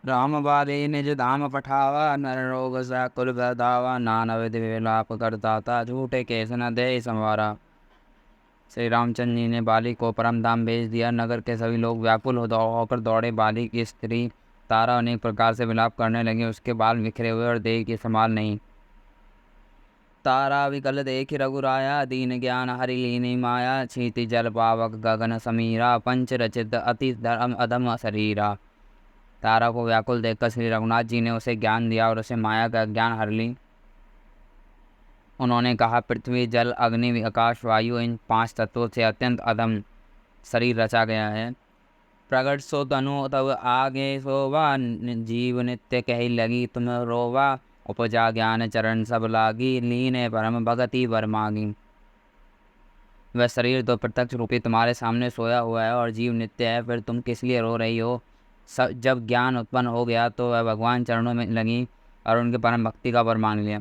राम बाली निज धाम पठावा, नर रोग कुल धावा, नाना विधि विलाप करता था, झूठे केस न दे संवारा। श्री रामचंद्र जी ने बाली को परम धाम भेज दिया। नगर के सभी लोग व्याकुल होकर दौड़े। बाली की स्त्री तारा अनेक प्रकार से विलाप करने लगी। उसके बाल बिखरे हुए और देह की संभाल नहीं। तारा विकल देख रघुराया, दीन ज्ञान हरि लीनी माया, छीति जल पावक गगन समीरा, पंच रचित अति धर्म अधम शरीरा। तारा को व्याकुल देखकर श्री रघुनाथ जी ने उसे ज्ञान दिया और उसे माया का ज्ञान हर ली। उन्होंने कहा, पृथ्वी जल अग्नि आकाश वायु इन 5 तत्वों से अत्यंत अधम शरीर रचा गया है। प्रगट सो तनु तब आगे सोवा, जीव नित्य कही लगी तुम रोवा, उपजा ज्ञान चरण सब लागी, लीन परम भगति वर मांगी। वह शरीर तो प्रत्यक्ष रूपी तुम्हारे सामने सोया हुआ है और जीव नित्य है, फिर तुम किस लिए रो रही हो। जब ज्ञान उत्पन्न हो गया तो वह भगवान चरणों में लगी और उनके परम भक्ति का वर मांग लिया।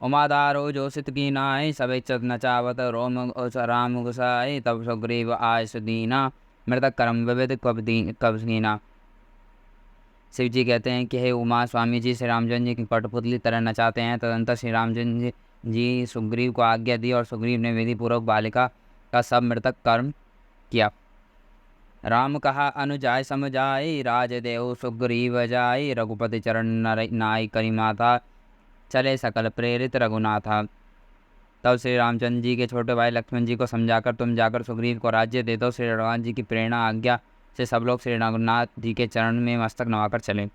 उमादारो जो सित की नाय, सब इच्छत नचावत रोम राम गुसाई, तब सुग्रीव आय सुदीना, मृतक कर्म विविध कब दीना। शिव जी कहते हैं कि हे उमा, स्वामी जी श्री रामचंद्र जी की कठपुतली तरह नचाते हैं। तदंतर श्री रामचंद्र जी सुग्रीव को आज्ञा दी और सुग्रीव ने विधि पूर्वक बालिका का सब मृतक कर्म किया। राम कहा अनुजाय समझाई, राजदेव सुग्रीव जाई, रघुपति चरण नाई करी माता, चले सकल प्रेरित रघुनाथा। तब श्री रामचंद्र जी के छोटे भाई लक्ष्मण जी को समझाकर तुम जाकर सुग्रीव को राज्य दे दो। श्री रघुनाथ जी की प्रेरणा आज्ञा से सब लोग श्री रघुनाथ जी के चरण में मस्तक नवाकर चले।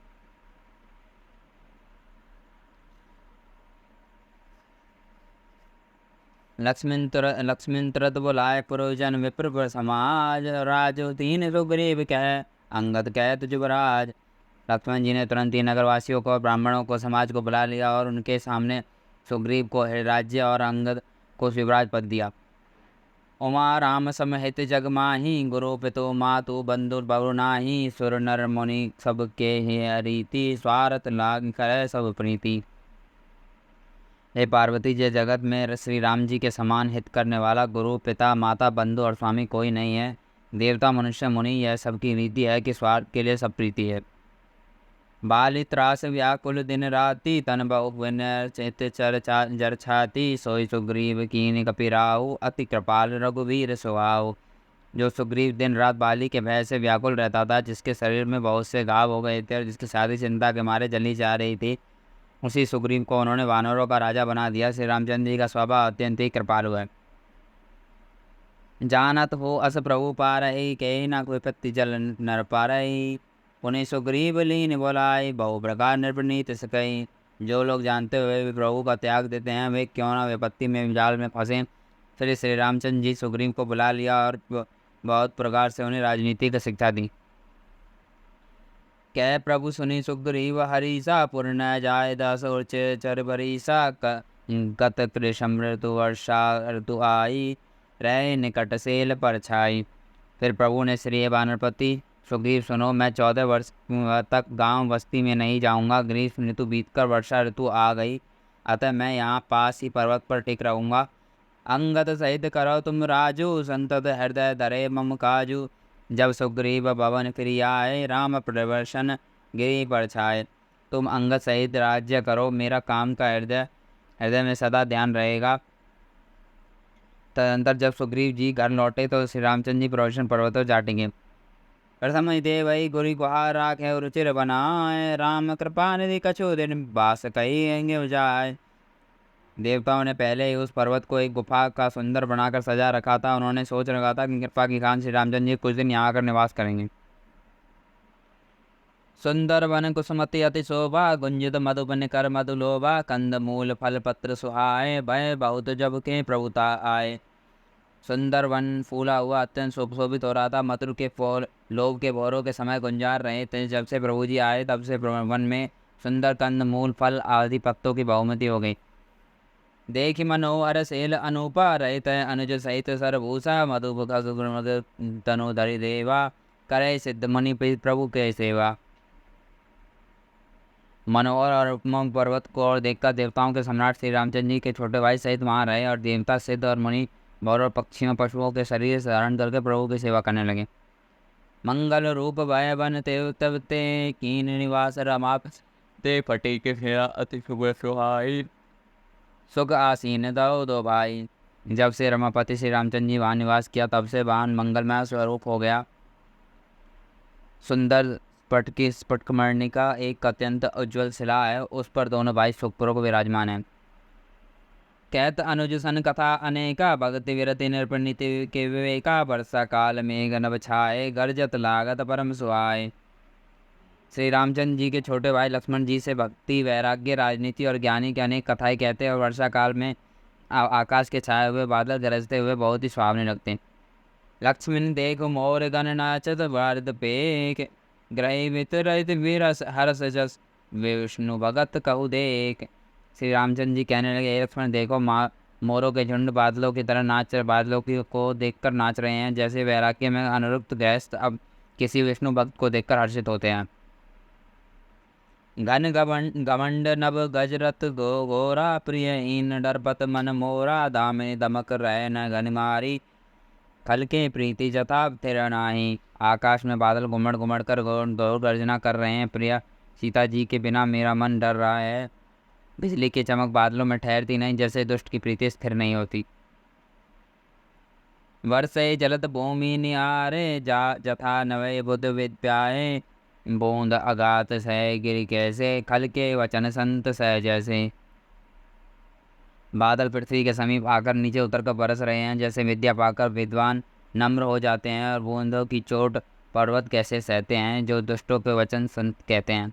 लक्ष्मण तुरत बुलाए पुरोजन विप्र समाज, राजो तीन सुग्रीव कह अंगद कह तुझुवराज। लक्ष्मण जी ने तुरंत ही नगरवासियों को और ब्राह्मणों को समाज को बुला लिया और उनके सामने सुग्रीव को राज्य और अंगद को शिवराज पद दिया। उमा राम समहित जग माही, गुरु पितो मातु बंधु बरु नाही, सुर नर मुनि सब के हे रीति, स्वार्थ लाग करे सब प्रीति। हे पार्वती, जय जगत में श्री राम जी के समान हित करने वाला गुरु पिता माता बंधु और स्वामी कोई नहीं है। देवता मनुष्य मुनि यह सबकी रीति है कि स्वार्थ के लिए सब प्रीति है। बाली त्रास व्याकुल दिन राति, तन बहु चित जर छाती, सोई सुग्रीव कीन कपिराऊ, अति कृपाल रघुवीर सुहाऊ। जो सुग्रीव दिन रात बाली के भय से व्याकुल रहता था, जिसके शरीर में बहुत से घाव हो गए थे और जिसकी शादी चिंता के मारे जली जा रही थी, उसी सुग्रीव को उन्होंने वानरों का राजा बना दिया। श्री रामचंद्र जी का स्वभाव अत्यंत ही कृपालु है। जानत हो अस प्रभु पारई, कही न विपत्ति जल नर पारई, पुनि सुग्रीव लीन बोलाई, बहु प्रकार नृपनीत सकई। जो लोग जानते हुए भी प्रभु का त्याग देते हैं, वे क्यों न विपत्ति में जाल में फंसे। फिर श्री रामचंद्र जी सुग्रीव को बुला लिया और बहुत प्रकार से उन्हें राजनीति की शिक्षा दी। कह प्रभु सुनी सुग्रीव हरीसा, पूर्ण जाय दस उर्च चर भरीसा, गत कृषम ऋतु वर्षा ऋतु आई, रह निकट सेल पर छाई। फिर प्रभु ने श्री वानरपति सुग्रीव सुनो, मैं 14 वर्ष तक गांव बस्ती में नहीं जाऊंगा। ग्रीष्म ऋतु बीतकर वर्षा ऋतु आ गई, अतः मैं यहाँ पास ही पर्वत पर टिक रहूँगा। अंगद सहित करो तुम राजू, संतत हृदय धरे मम काजू। जब सुग्रीव भवन फिर आए, राम प्रदर्शन गिरी पर छाए। तुम अंगद सहित राज्य करो, मेरा काम का हृदय हृदय में सदा ध्यान रहेगा। तदंतर जब सुग्रीव जी घर लौटे तो श्री रामचंद्र जी प्रदर्शन पर्वत जा टिके। प्रथम देव गुरु गुहार राखे रुचिर बनाए, राम कृपा निधि कछु दिन बास कही उजाए। देवताओं ने पहले ही उस पर्वत को एक गुफा का सुंदर बनाकर सजा रखा था। उन्होंने सोच रखा था कि कृपा की खान श्री रामचंद्र जी कुछ दिन यहाँ आकर निवास करेंगे। सुंदर वन कुसुमति अति शोभा, गुंजित मधुबन कर मधुलोभा, कंद मूल फल पत्र सुहाए, भय बहुत जब के प्रभुता आए। सुंदर वन फूला हुआ अत्यंत सुशोभित हो रहा था। मधुर के फूल लोभ के भौरों के समय गुंजार रहे थे। जब से प्रभु जी आए तब से वन में सुंदर कंद मूल फल आदि पत्तों की बहुमति हो गई। देखि मनोहर सेल अनुपा, रहित अनुज सहित सरभूषा, मधु तनु धरि देवा, करे सिद्ध मुनि प्रभु के सेवा। मनोहर और उपम पर्वत को और देखकर देवताओं के सम्राट श्री रामचंद्र जी के छोटे भाई सहित वहाँ रहे और देवता सिद्ध और मुनि भौर और पक्षियों पशुओं के शरीर से धारण करके प्रभु की सेवा करने लगे। मंगल रूप भय बन ते तब ते कीन निवास रमा ते फटी के फेरा अति शुभ सुहाई। सुख आसीन दो भाई। जब से रमापति श्री रामचंद्र जी वहाँ निवास किया तब से वाहन मंगलमय स्वरूप हो गया। सुंदर स्फट की स्फटिकमणिका एक अत्यंत उज्ज्वल शिला है, उस पर दोनों भाई सुखपूर्वक विराजमान हैं। कहत अनुज सन कथा अनेका भगति विरति निरपनीति के विवेका। वर्षा काल में नभ छाए गरजत लागत परम सुहाए। श्री रामचंद्र जी के छोटे भाई लक्ष्मण जी से भक्ति वैराग्य राजनीति और ज्ञानी की अनेक कथाएं कहते हैं और वर्षा काल में आकाश के छाए हुए बादल गरजते हुए बहुत ही सुहावने लगते हैं। लक्ष्मण देखो मोर गण नाचत भारत पेक ग्रही वितरित वीरस हरस जस विष्णु भगत कहु देख। श्री रामचंद्र जी कहने लगे, "हे लक्ष्मण देखो मोरों के झुंड बादलों की तरह बादलों की को देखकर नाच रहे हैं, जैसे वैराग्य में अनुरुक्त गृहस्थ अब किसी विष्णु भक्त को देखकर हर्षित होते हैं। घन घमंड नभ गजरत गोरा प्रिय इन डरपत मन मोरा दामिनी दमक रह न घन मारी खल के प्रीति जथा तेरा नाही। आकाश में बादल घुमड़ घुमड़ कर गौर गर्जना कर रहे हैं। प्रिया सीता जी के बिना मेरा मन डर रहा है। बिजली की चमक बादलों में ठहरती नहीं, जैसे दुष्ट की प्रीति स्थिर नहीं होती। वर्षे जलत भूमि निहारे जथा नवे बुद्ध विद्याए बूंद अगात सह गिर कैसे खल के वचन संत सह जैसे। बादल पृथ्वी के समीप आकर नीचे उतरकर बरस रहे हैं, जैसे विद्या पाकर विद्वान नम्र हो जाते हैं और बूंदों की चोट पर्वत कैसे सहते हैं, जो दुष्टों के वचन संत कहते हैं।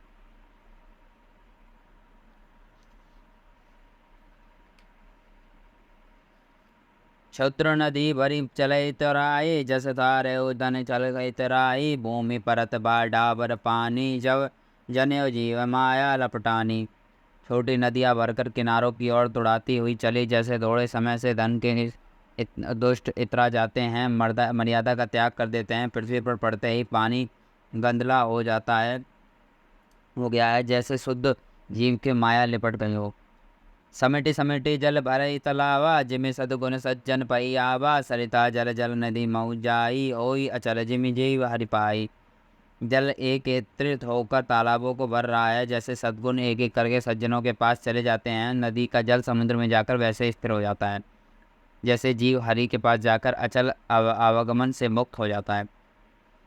शत्रु नदी भरी चले तराई जस तारे उदन चल गई तराई भूमि परत बार डाबर पानी जब जनेऊ जीव माया लपटानी। छोटी नदियाँ भरकर किनारों की ओर दौड़ाती हुई चली, जैसे दौड़े समय से धन के दुष्ट इतरा जाते हैं, मर्यादा का त्याग कर देते हैं। पृथ्वी पर पड़ते ही पानी गंदला हो जाता है, हो गया है, जैसे शुद्ध जीव के माया लिपट गई हो। समेटी समेटी जल भरई तलावा जिमि सदगुण सज्जन पई आवा सरिता जल जल नदी मऊ जाई ओई अचल जिमि जीव हरि पाई। जल एकत्रित होकर तालाबों को भर रहा है, जैसे सद्गुण एक एक करके सज्जनों के पास चले जाते हैं। नदी का जल समुद्र में जाकर वैसे स्थिर हो जाता है, जैसे जीव हरि के पास जाकर अचल आवागमन से मुक्त हो जाता है।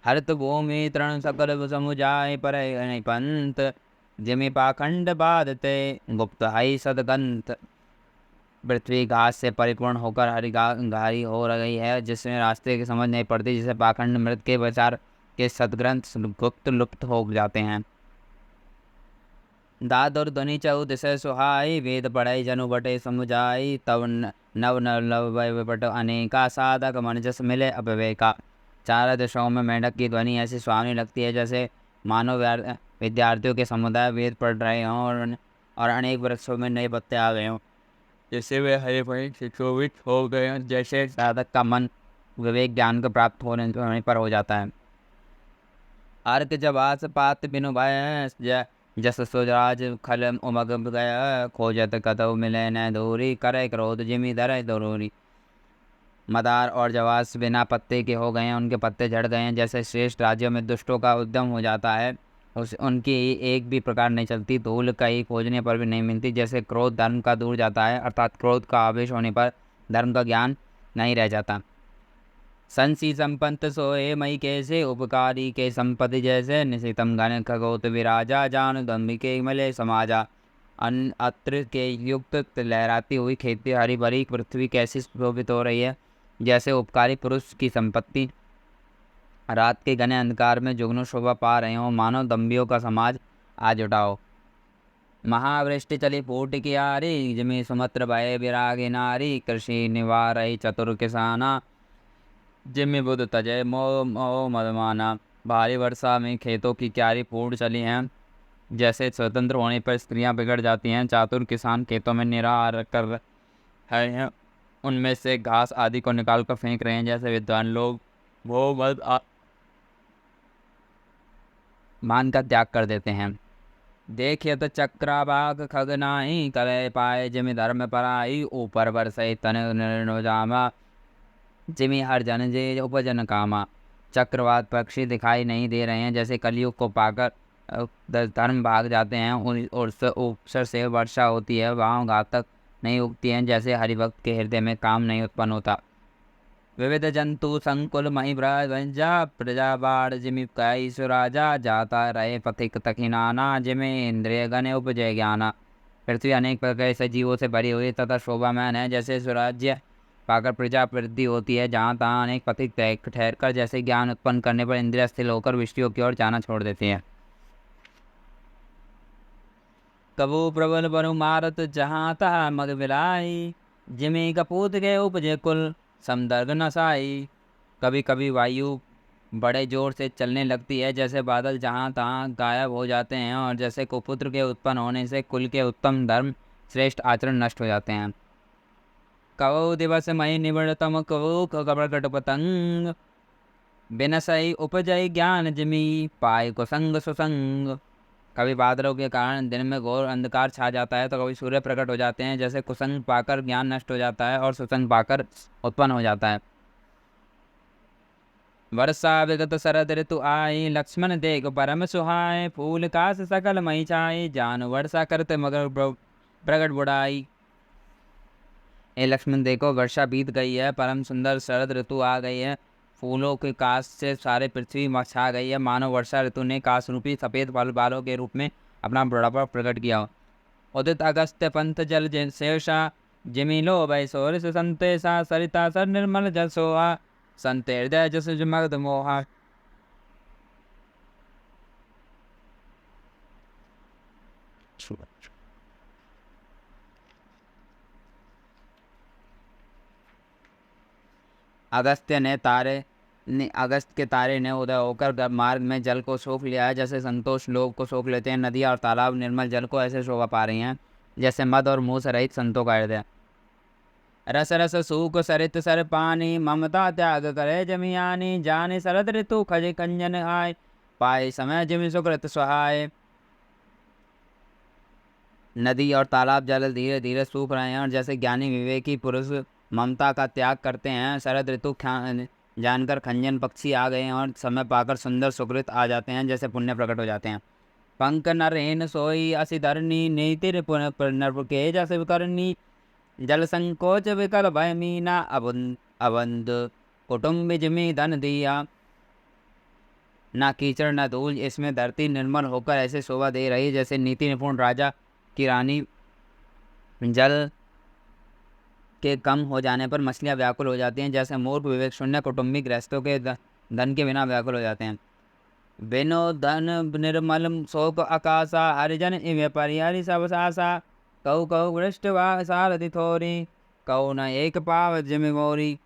हरित भूमि तृण सकल समुजाय पर पंत जिमि पाखंड बाधते गुप्त हई सदगंत। पृथ्वी घास से परिपूर्ण होकर घारी हो रही है, जिसमें रास्ते की समझ नहीं पड़ती, जिसे पाखंड मृत के विचार के सदग्रंथ गुप्त लुप्त हो जाते हैं। दाद और ध्वनि चऊ दिशा सुहाई वेद पढ़ाई जनु बटे समुझाई तब नव नव बट अनेका साधक मन जस मिले अविवेका। चार दिशाओं में मेंढक की ध्वनि ऐसी सुहावनी लगती है, जैसे मानो विद्यार्थियों के समुदाय वेद पढ़ रहे हों और अनेक वृक्षों में नए पत्ते आ गए हों, जिससे वे हरे भरे सुशोभित हो गए हों, जैसे साधक का मन विवेक ज्ञान को प्राप्त होने पर हो जाता है। अर्क जब आस पात बिनु भय जस सुराज खल उमग गया खोजत कतौ मिले न दूरी करे क्रोध जिमि धरे दरूरी। मदार और जवास बिना पत्ते के हो गए हैं, उनके पत्ते झड़ गए हैं, जैसे श्रेष्ठ राज्यों में दुष्टों का उद्यम हो जाता है, उनकी एक भी प्रकार नहीं चलती, धूल कहीं खोजने पर भी नहीं मिलती। जैसे क्रोध धर्म का दूर जाता है, अर्थात क्रोध का आवेश होने पर धर्म का ज्ञान नहीं रह जाता। संसी संपंत सोए मई कैसे उपकारी के संपत्ति जैसे निशितम घन खगोत विराजा जान गंभिके मले समाजा। अत्र के युक्त लहराती हुई खेती हरी भरी पृथ्वी कैसी शोभित हो रही है, जैसे उपकारी पुरुष की संपत्ति रात के घने अंधकार में जुगनू शोभा पा रहे हो, मानो दम्भियों का समाज आज उठाओ। महावृष्टि चली फूट की आरी जिमि सुमत्र भय विरागी नारी कृषि निवारई चतुर किसाना जिम्मे बुध तजय मोह मोह मदमाना। भारी वर्षा में खेतों की क्यारी फूट चली हैं, जैसे स्वतंत्र होने पर स्त्रियां बिगड़ जाती हैं। चातुर किसान खेतों में निराहार कर रहे हैं, उनमें से घास आदि को निकाल कर फेंक रहे हैं, जैसे विद्वान लोग वो मद मान का त्याग कर देते हैं। देखिए तो चक्राबाग खगनाई करे पाए जिमि धर्म पराई ऊपर बरसई तन निर्णो जामा जिमि हर जन जे उपजन कामा। चक्रवात पक्षी दिखाई नहीं दे रहे हैं, जैसे कलयुग को पाकर धर्म भाग जाते हैं और अवसर से वर्षा होती है, वहाँ घातक नहीं उगती हैं, जैसे हरिभक्त के हृदय में काम नहीं उत्पन्न होता। विविध जंतु संकुल मही ब्रजा प्रजा बाढ़ जिमि कई सुराजा जाता रहे पथिक तखिनाना जिमे इंद्रिय गण उपजय ज्ञाना। पृथ्वी अनेक प्रकार से जीवों से भरी हुई तथा शोभामयन है, जैसे स्वराज्य पाकर प्रजा वृद्धि होती है, जहाँ तहाँ अनेक पथिक ठहर कर जैसे ज्ञान उत्पन्न करने पर इंद्रिय स्थिर होकर विषयों की ओर जाना छोड़ देती है। कबू प्रबल बरु मारत जहाँ तहाँ मग विलाई जिमी कपूत के उपजे कुल समदर्ग नसाई। कभी कभी वायु बड़े जोर से चलने लगती है, जैसे बादल जहाँ तहाँ गायब हो जाते हैं, और जैसे कुपुत्र के उत्पन्न होने से कुल के उत्तम धर्म श्रेष्ठ आचरण नष्ट हो जाते हैं। कवो दिवस मई निवृतम कवो कपट पतंग बिनसई उपजय ज्ञान जिमी पाए कुसंग सुसंग। कभी बादलों के कारण दिन में घोर अंधकार छा जाता है, तो कभी सूर्य प्रकट हो जाते हैं, जैसे कुसंग पाकर ज्ञान नष्ट हो जाता है और सुसंग पाकर उत्पन्न हो जाता है। वर्षा विगत शरद ऋतु आई लक्ष्मण देख परम सुहाय फूल काश सकल मई छाई जान वर्षा करते मगर प्रगट बुढ़ाई। ए लक्ष्मण देखो, वर्षा बीत गई है, परम सुंदर शरद ऋतु आ गई है, फूलों के काश से सारे पृथ्वी छा गई है, मानो वर्षा ऋतु ने काश रूपी सफेद बालों के रूप में अपना बुढ़ापा प्रकट किया। उदित अगस्त्य पंथ जल शेषा जिमिलो भय सोरिस संतेसा सरिता सर निर्मल जल सोहा संते हृदय जस मग्ध मोहा। अगस्त के तारे ने उदय होकर मार्ग में जल को सोख लिया है, जैसे संतोष लोग को सोख लेते हैं। नदियाँ और तालाब निर्मल जल को ऐसे शोभा पा रही हैं, जैसे मद और मुँह से रहित संतों का हृदय। रस रस सूख सरित सर पानी ममता त्याग करे जमियानी जाने शरद ऋतु खजे कंजन आय पाए समय जिमि सुकृत सहाय। नदी और तालाब जल धीरे धीरे सूख रहे हैं, और जैसे ज्ञानी विवेकी पुरुष ममता का त्याग करते हैं, शरद ऋतु जानकर खंजन पक्षी आ गए हैं और समय पाकर सुंदर सुकृत आ जाते हैं, जैसे पुण्य प्रकट हो जाते हैं। पंक नरेन सोई असि धरनी नीतिर नर के जस करनी जल संकोच विकल भय मीना अबंध कुटुम्ब जिमी धन दिया। ना कीचड़ न धूल, इसमें धरती निर्मल होकर ऐसे शोभा दे रही है, जैसे नीति निपुण राजा की रानी जल के कम हो जाने पर मछलियाँ व्याकुल हो जाती हैं, जैसे मूर्ख विवेक शून्य कुटुंबी गृहस्थों के धन के बिना व्याकुल हो जाते हैं। बिनो धन निर्मल शोक आकाशा हरिजन इवे परिहरि सब सासा कऊ कऊ वृष्ट वा सारथि थोरी कऊ न एक पाव जिमि मोरी।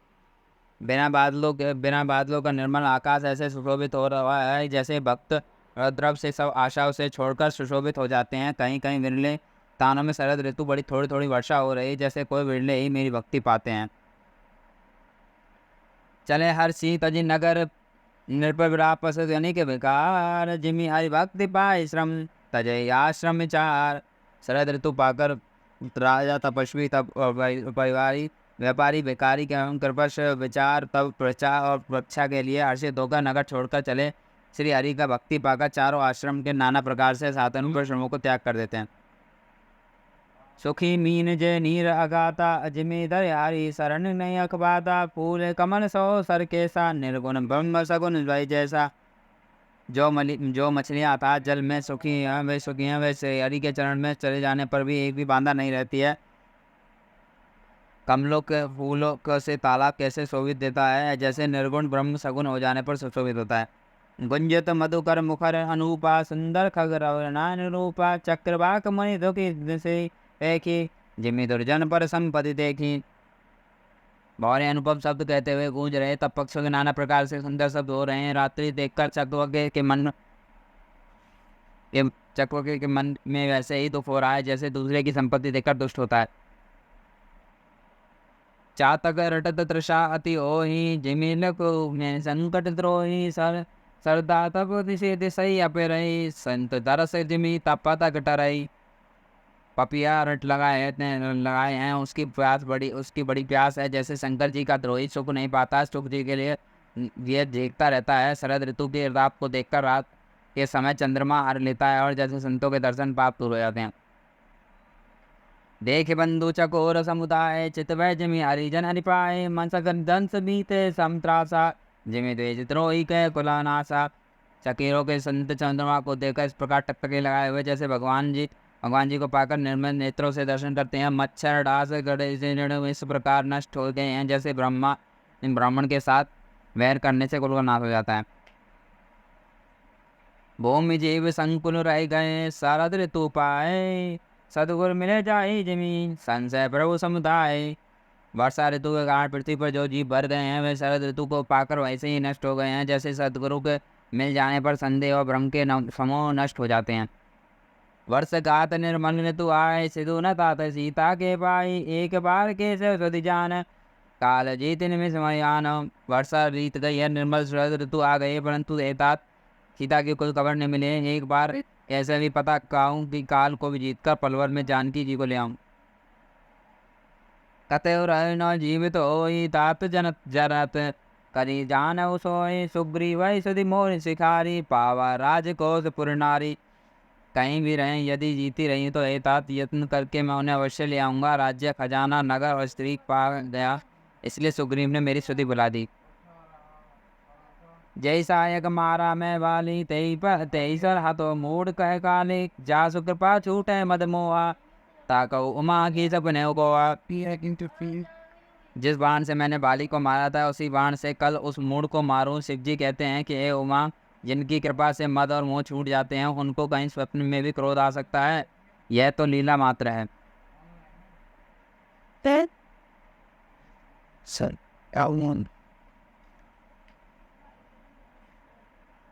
बिना बादलों का निर्मल आकाश ऐसे सुशोभित हो रहा है, जैसे भक्त द्रव से सब आशाओं से छोड़कर सुशोभित हो जाते हैं। कहीं कहीं विरले तानों में शरद ऋतु बड़ी थोड़ी थोड़ी वर्षा हो रही, जैसे कोई विरले ही मेरी भक्ति पाते हैं। चले हर सी तजी नगर नृपरापस के विकार जिमि हरि भक्ति पाए श्रम तजय आश्रम विचार। शरद ऋतु पाकर राजा तपस्वी तब परिवारी व्यापारी भिखारी के एवं कृपश विचार तब प्रचार और रक्षा के लिए हर्षित होकर नगर छोड़कर चले श्री हरि का भक्ति पाकर चारों आश्रम के नाना प्रकार से साधनों पर श्रमों को त्याग कर देते हैं। सुखी मीन जय नीर अगाता अजमे दरियारी शरण नहीं अखबाता फूल कमल सो सर केसा निर्गुण ब्रह्म सगुण द्वय जैसा। जो मछलियाँ अथाह जल में सुखी हैं वे सुखी हैं, वैसे हरि के चरण में चले जाने पर भी एक भी बांधा नहीं रहती है। कमलों के फूलों से तालाब कैसे शोभित देता है, जैसे निर्गुण ब्रह्म सगुण हो जाने पर सुशोभित होता है। गुंजत मधुकर मुखर अनूपा सुंदर खगरनान रूपा चक्रवाक मणि दुखी से देखी जिमि दुर्जन पर संपत्ति देखी। बहुत अनुपम शब्द कहते हुए गूंज रहे, तब पक्षियों के नाना प्रकार से सुंदर शब्द हो रहे हैं। रात्रि देखकर चकवके के मन में वैसे ही दुख हो रहा है, जैसे दूसरे की संपत्ति देखकर दुष्ट होता है। चातक रटत तृषा अति ओहि जिमिल को संकट द्रोही सरदा तप दिशे दिशई अपे रही संत दरस जिमी तपत कटरई। पपिया रट लगाए हैं, उसकी बड़ी प्यास है, जैसे शंकर जी का द्रोही सुख नहीं पाता, सुख जी के लिए ये देखता रहता है। शरद ऋतु की रात को देखकर रात के समय चंद्रमा हर लेता है और जैसे संतों के दर्शन प्राप्त हो जाते हैं। देख बंधु चकोर समुदाय चित वै जिमि हरिजन हरिपाए मन सकन दंस बीते समत्रासा जिमि द्वेज द्रोही कह कुलानासा। चकेरों के संत चंद्रमा को देखकर इस प्रकार टकटके लगाए हुए जैसे भगवान जी को पाकर निर्मल नेत्रों से दर्शन करते हैं। मच्छर डास गड़े से इस प्रकार नष्ट हो गए हैं जैसे ब्राह्मण के साथ वैर करने से कुल का नाश हो जाता है। भूमि जीव संकुल रह गए शरद ऋतु पाए सदगुरु मिले जाए जमीन संशय प्रभु समुदाय। वर्षा ऋतु के कारण पृथ्वी पर जो जीव भर गए हैं वे शरद ऋतु को पाकर वैसे ही नष्ट हो गए हैं जैसे सदगुरु के मिल जाने पर संदेह और भ्रम के समूह नष्ट हो जाते हैं। वर्ष गात निर्मल ऋतु आए सिधु न तात सीता के पाई एक बार के सुधि जान काल जीत निमिष मयान। वर्षा बीत गई है, निर्मल शरद ऋतु आ गई परंतु एतात सीता की कोई खबर नहीं मिली। एक बार ऐसे भी पता काऊं कि काल को भी जीतकर पलवर में जानकी जी को ले आऊं। कतव रह न जीवित होई तात जनत जरत करी जान सोई सुग्रीव सुधि मोर शिखारी पावा राजकोष पुरनारी। कहीं भी रहें यदि जीती रही तो एतात यत्न करके मैं उन्हें अवश्य ले आऊँगा। राज्य खजाना नगर और स्त्री पा गया इसलिए सुग्रीव ने मेरी स्तुति बुला दी। जय सायक मारा मैं वाली तेई सर हाथों मूड कह काली जा सुकृपा छूटे मद मोहा ताकौ उमा की सपने गोवा। जिस बाण से मैंने बाली को मारा था उसी बाण से कल उस मूड को मारूं। शिव जी कहते हैं कि हे उमा, जिनकी कृपा से मद और मोह छूट जाते हैं उनको कहीं स्वप्न में भी क्रोध आ सकता है, यह तो लीला मात्र है।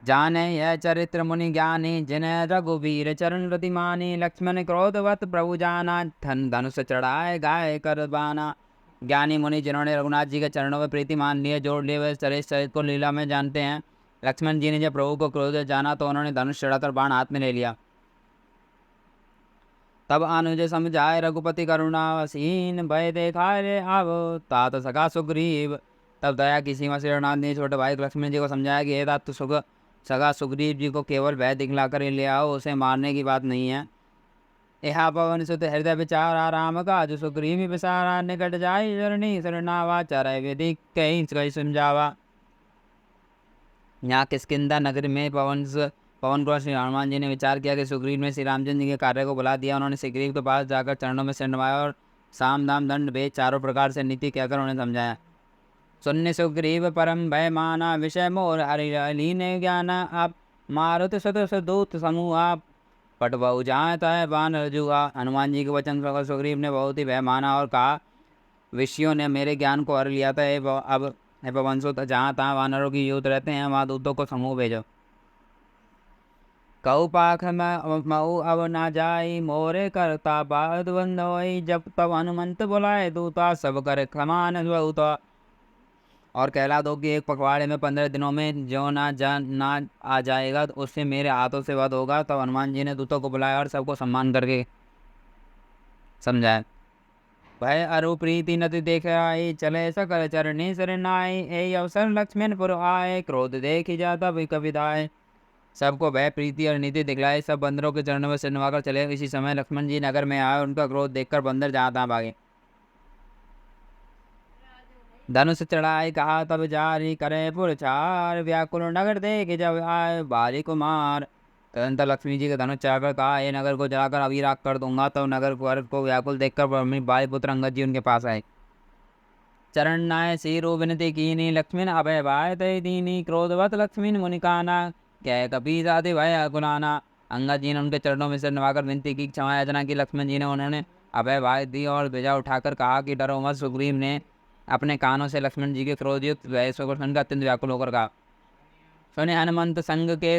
जाने यह चरित्र मुनि ज्ञानी जिन्हें रघुवीर चरण प्रतिमानी। लक्ष्मण क्रोधवत प्रभु जाना धन धनुष चढ़ाए गाय कर बाना। ज्ञानी मुनि जिन्होंने रघुनाथ जी के चरणों में प्रीति मान लिए जोड़ लिए वे चरित्र को लीला में जानते हैं। लक्ष्मण जी ने जब प्रभु को क्रोध जाना तो उन्होंने धनुष चढ़ाकर बाण हाथ में ले लिया। तब अनुज समझाए रघुपति करुणासीन भय देखा रे आवो तात सखा सुग्रीव। तब दया की सीमा से रघुनाथ ने छोटे भाई लक्ष्मण जी को समझाया कि हे तात सगा सुग्रीव जी को केवल भय दिखलाकर ले आओ, उसे मारने की बात नहीं है। यहा पवन सुत हृदय विचारा राम का जो सुग्रीव विसारा निकट जाय चरणी शरणावा चरय विधि कहीं समझावा। यहाँ किष्किंधा नगर में पवन को श्री हनुमान जी ने विचार किया कि सुग्रीव ने श्री रामचंद्र जी के कार्य को बुला दिया। उन्होंने सुग्रीव के पास जाकर चरणों में सिर नवाया और साम दाम दंड भेद चारों प्रकार से नीति कहकर उन्हें समझाया। सुन्य सुग्रीव परम भय माना विषय मोर हरिलीन ज्ञाना। आप मारुत सत दूत समूह आप पट बहु जाता है बान रजुआ। हनुमान जी के वचन सुनकर सुग्रीव ने बहुत ही भय माना और कहा, विषयों ने मेरे ज्ञान को हर लिया था। अब पवनसो जहाँ तहाँ वानरों की युद्ध रहते हैं वहाँ दूतों को समूह भेजो। कऊ पाख मऊ अब ना जाई मोरे करता बाद बंधोई। जब तब हनुमंत बुलाए दूता सब कर खमान बहुता। और कहला दो कि एक पखवाड़े में 15 दिनों में जो ना आ जाएगा तो उससे मेरे हाथों से वध होगा। तब हनुमान जी ने दूतों को बुलाया और सबको सम्मान करके समझाया। भय अरु प्रीति नति देख आई चले सकल चरणी शरणाई। ए अवसर लक्ष्मणपुर आए क्रोध देख जाता भी कविदाए। सबको भय प्रीति और नीति दिखलाए, सब बंदरों के चरणों में सिर नवाकर चले। इसी समय लक्ष्मण जी नगर में आए, उनका क्रोध देखकर बंदर जहाँ तहाँ भागे। धनुष चढ़ाई कहा तब जारी करे पुरचार व्याकुल नगर देख जब आए बाली कुमार। तदंतर लक्ष्मी जी के धनुष चढ़ाकर कहा, ये नगर को जलाकर अभी राख कर दूंगा। तब नगर को व्याकुल देखकर बाली पुत्र अंगद जी उनके पास आए। चरण नाय सिरो विनती कीनी लक्ष्मण अभय भाई तय दीनी। क्रोधवत लक्ष्मण मुनिकाना कह कपी जाति भय अकुलाना। अंगद जी ने उनके चरणों में सिर नवाकर विनती की, क्षमा याचना की। लक्ष्मण जी ने उन्होंने अभय भाई दी और ध्वजा उठाकर कहा कि डरो मत। सुग्रीव ने अपने कानों से लक्ष्मण जी के क्रोधयुक्त भय को सुनकर अत्यंत व्याकुल होकर कहा, सुने हनुमंत संग के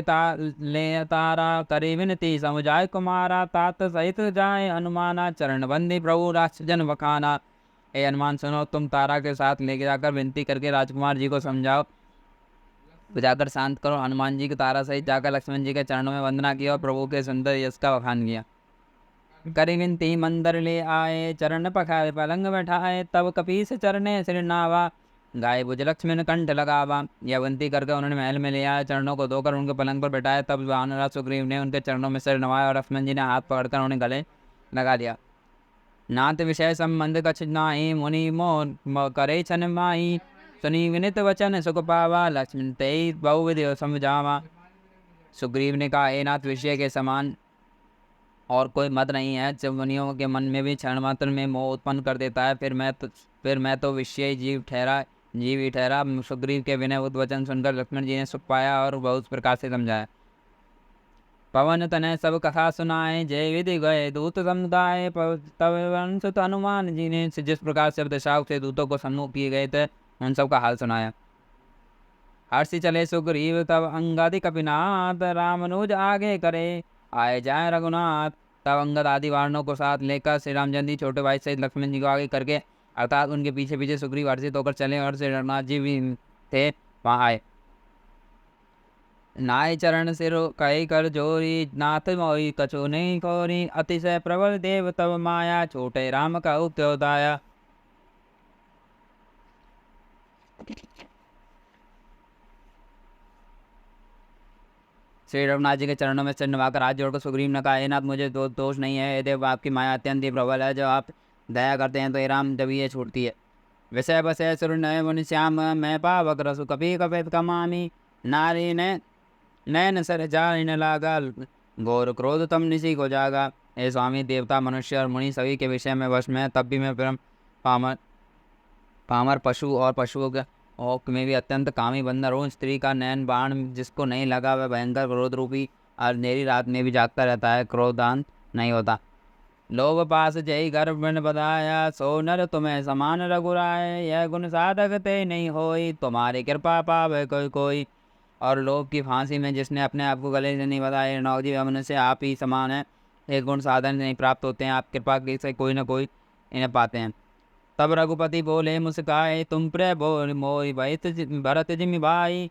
ले तारा करे विनती समुझाय कुमारा। तात सहित जाए हनुमाना चरण बंदी प्रभु राष्ट्रजन बखाना। ए हनुमान सुनो, तुम तारा के साथ लेके जाकर विनती करके राजकुमार जी को समझाओ, बुझाकर शांत करो। हनुमान जी के तारा सहित जाकर लक्ष्मण जी के चरणों में वंदना किया और प्रभु के सुंदर यश का बखान किया। करी विनती मंदिर ले आए चरण पखाए पलंग बैठाए। तब कपीस चरणे सिर नावा गाय भुज लक्ष्मण कंठ लगावा। यह विनती करके उन्होंने महल में ले आया, चरणों को धोकर उनके पलंग पर बैठाया। तब वानरराज सुग्रीव ने उनके चरणों में सिर नवाया और लक्ष्मण जी ने हाथ पकड़कर उन्हें गले लगा दिया। नाथ विषय संबंध कछ नाहि, मुनि मोह करे छन माही। सुनी विनित वचन सुख पावा, लक्ष्मण तेई बहुविधि समझावा। सुग्रीव ने कहा, हे नाथ, विषय के समान और कोई मत नहीं है जो मुनियों के मन में भी क्षण मात्र में मोह उत्पन्न कर देता है। फिर मैं तो विषय जीव ही ठहरा। सुग्रीव के विनय वचन सुनकर लक्ष्मण जी ने सुख पाया और बहुत प्रकार से समझाया। पवन तनय सब कथा सुनाए, जय विधि गए दूत समुदाय। तब वंश हनुमान जी ने जिस प्रकार से दिशाओं से दूतों को सम्मुख किए गए थे, उन सब का हाल सुनाया। हर्षि चले सुग्रीव तब अंगद कपिनाथ, रामानुज आगे करे आए जाए रघुनाथ। तब अंगद आदि वारणों को साथ लेकर श्री रामचंद्र जी छोटे भाई सहित लक्ष्मण जी को आगे करके, अर्थात उनके पीछे पीछे सुग्रीव हर्षित होकर चले और श्री रघुनाथ जी भी थे वहाँ आए। नाय चरण सिर कही कर जोरी, नाथ मोई कछु नहीं खोरी। अतिशय प्रबल देव तब माया, छोटे राम का उद्योदाया। श्री रघुनाथ जी के चरणों में सिर नवाकर हाथ जोड़कर सुग्रीव ने कहा, हे नाथ, मुझे दोष नहीं है। हे देव, आपकी माया अत्यंत ही प्रबल है। जब आप दया करते हैं तो हे राम जब ये छूटती है। विषय बसय सुर नय मुनि श्याम, मैं पावक रसु कपि कपित कमामी। नारी ने नयन सर जाय न लागा, घोर क्रोध तम निशि को जागा। हे स्वामी, देवता मनुष्य और मुनि सभी के विषय में वश में, तब भी मैं परम पामर पशु और पशुओं के औक में भी अत्यंत कामी बंदर हूँ। स्त्री का नयन बाण जिसको नहीं लगा वह भयंकर क्रोध रूपी अंधेरी रात में भी जागता रहता है, क्रोधांत नहीं होता। लोभ पास जय गर्भ बिन बधाया, सो नर तुम्हें समान रघुराय। यह गुण साधक ते नहीं होई, तुम्हारी कृपा पावे कोई कोई। और लोभ की फांसी में जिसने अपने आप को गले से नहीं बताया, नौजी अमन से आप ही समान है। एक गुण साधन नहीं प्राप्त होते हैं, आप कृपा से कोई न कोई इन्हें पाते हैं। तब रघुपति बोले मुस्काए, तुम प्रे बोल मोई भरत जिमि भाई।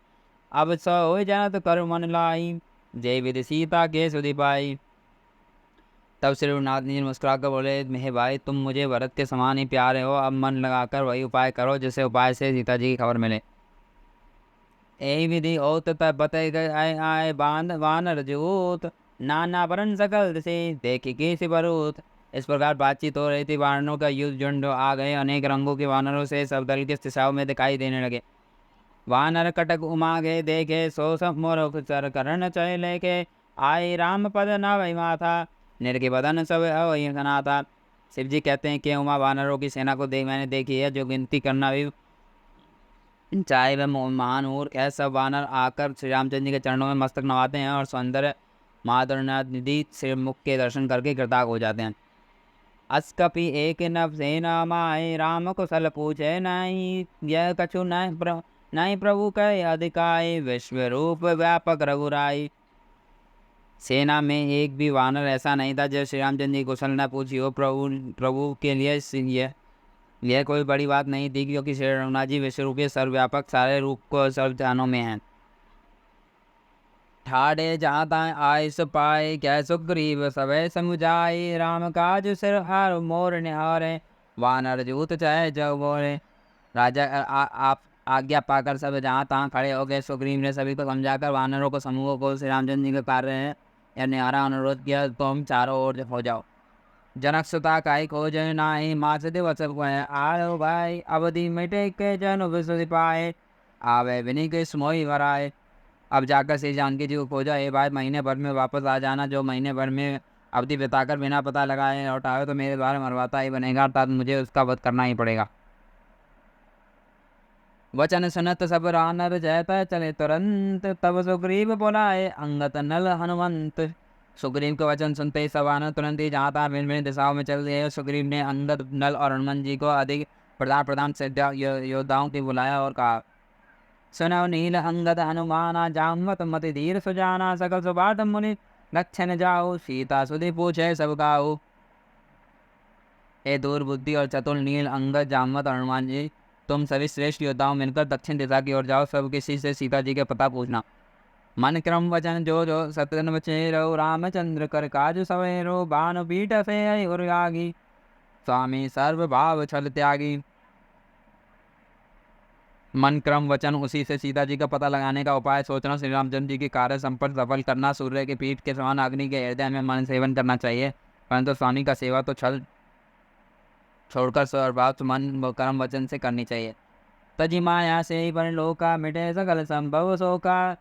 अब सो जनत कर मन लाई, जय विधि सीता के सुधि पाई। तब श्री रघुनाथ जी मुस्कुरा कर बोले, मेरे भाई, तुम मुझे भरत के समान ही प्यारे हो। अब मन लगाकर वही उपाय करो जिससे उपाय से सीता जी की खबर मिले। यही विधि होत तब बते गए आए बांध वानर जूत, नाना वरण सकल से देखी के सिबरूत। इस प्रकार बातचीत हो रही थी। वानरों का युद्ध झुंड आ गए, अनेक रंगों के वानरों से सब दल की दिशाओं में दिखाई देने लगे। वानर कटक उमा गए देखे, सो सब मोर सर करण चय लेके। आए राम पद न वही माथा, निर्घ बदन सब अवहि सना था। शिव जी कहते हैं कि उमा वानरों की सेना को मैंने देखी है, जो गिनती करना भी चाहे वह महान मूर्ख है। सब वानर आकर श्री रामचंद्र जी के चरणों में मस्तक नवाते हैं और सौंदर्य माधुर्यनिधि श्रीमुख के दर्शन करके कृतार्थ हो जाते हैं। अस्कपि एक नव सेना माए, राम कुशल पूछे नहीं। यह कछु नहीं प्रभु कहे अधिकाय, विश्व रूप व्यापक रघुराई। सेना में एक भी वानर ऐसा नहीं था जो श्री रामचंद्र जी कुशल न पूछी हो। प्रभु के लिए यह कोई बड़ी बात नहीं थी, क्योंकि श्री रघुनाथ जी विश्वरूपीय सर्वव्यापक सारे रूप को सर्व ध्यानों में हैं। ठाड़े जहाँ ताए आयस पाए, क्या सुग्रीव सभय समुझाए। राम काज सिर हार मोर निहारे, वानर जूत चाहे जग बोरे। राजा आप आज्ञा पाकर सब जहाँ तहाँ खड़े हो गए। सुग्रीव ने सभी को समझाकर वानरों को समूह को श्री रामचंद्र जी के कार्य है या निहारा अनुरोध किया, तो हम चारों ओर हो जाओ। जनक सुता काई खोज नाई, मास दिवस आयो भाई। अवधि मिटे के जन विश्व पाए, आवे विनी के समोही वराए। अब जाकर श्री जानकी जी को खोजा, ये बात महीने भर में वापस आ जाना। जो महीने भर में अवधि बिताकर बिना पता लगाए लौटाए तो मेरे द्वारा मरवाता ही बनेगा, अर्थात मुझे उसका वध करना ही पड़ेगा। वचन सुनत सब रानर जयता चले तुरंत, तब सुग्रीव बोलाए अंगत नल हनुमंत। सुग्रीव के वचन सुनते ही सब वानर तुरंत ही जहाँ तहाँ भिन्न भिन्न दिशाओं में चल दिए। सुग्रीव ने अंगद, नल और हनुमान जी को अधिक प्रधान योद्धाओं की बुलाया और कहा, सुनो नील अंगद हनुमाना, जामवत मति धीर सुजाना। सकल सुबाध मुनि लक्षण जाओ, सीता सुधि पूछे सब गाओ। हे दूर बुद्धि और चतुर नील, अंगद, जामवत और हनुमान जी, तुम सभी श्रेष्ठ योद्धाओं मिलकर दक्षिण दिशा की ओर जाओ। सब किसी से सीता जी के पता पूछना। मन क्रम वचन जो सतन बचेरो, रामचंद्र कर काज सवेरो। बान पीठ से उर्यागी, स्वामी सर्व भाव छल त्यागी। मन क्रम वचन उसी से सीता जी का पता लगाने का उपाय सोचना। श्री रामचंद्र जी की कार्य संपन्न सफल करना। सूर्य की पीठ के समान अग्नि के हृदय में मन सेवन करना चाहिए, परंतु स्वामी का सेवा तो छल छोड़कर स्वभाव मन कर्म वचन से करनी चाहिए। तजी माया से ही पर लोका मिटे सकल संभव शोका,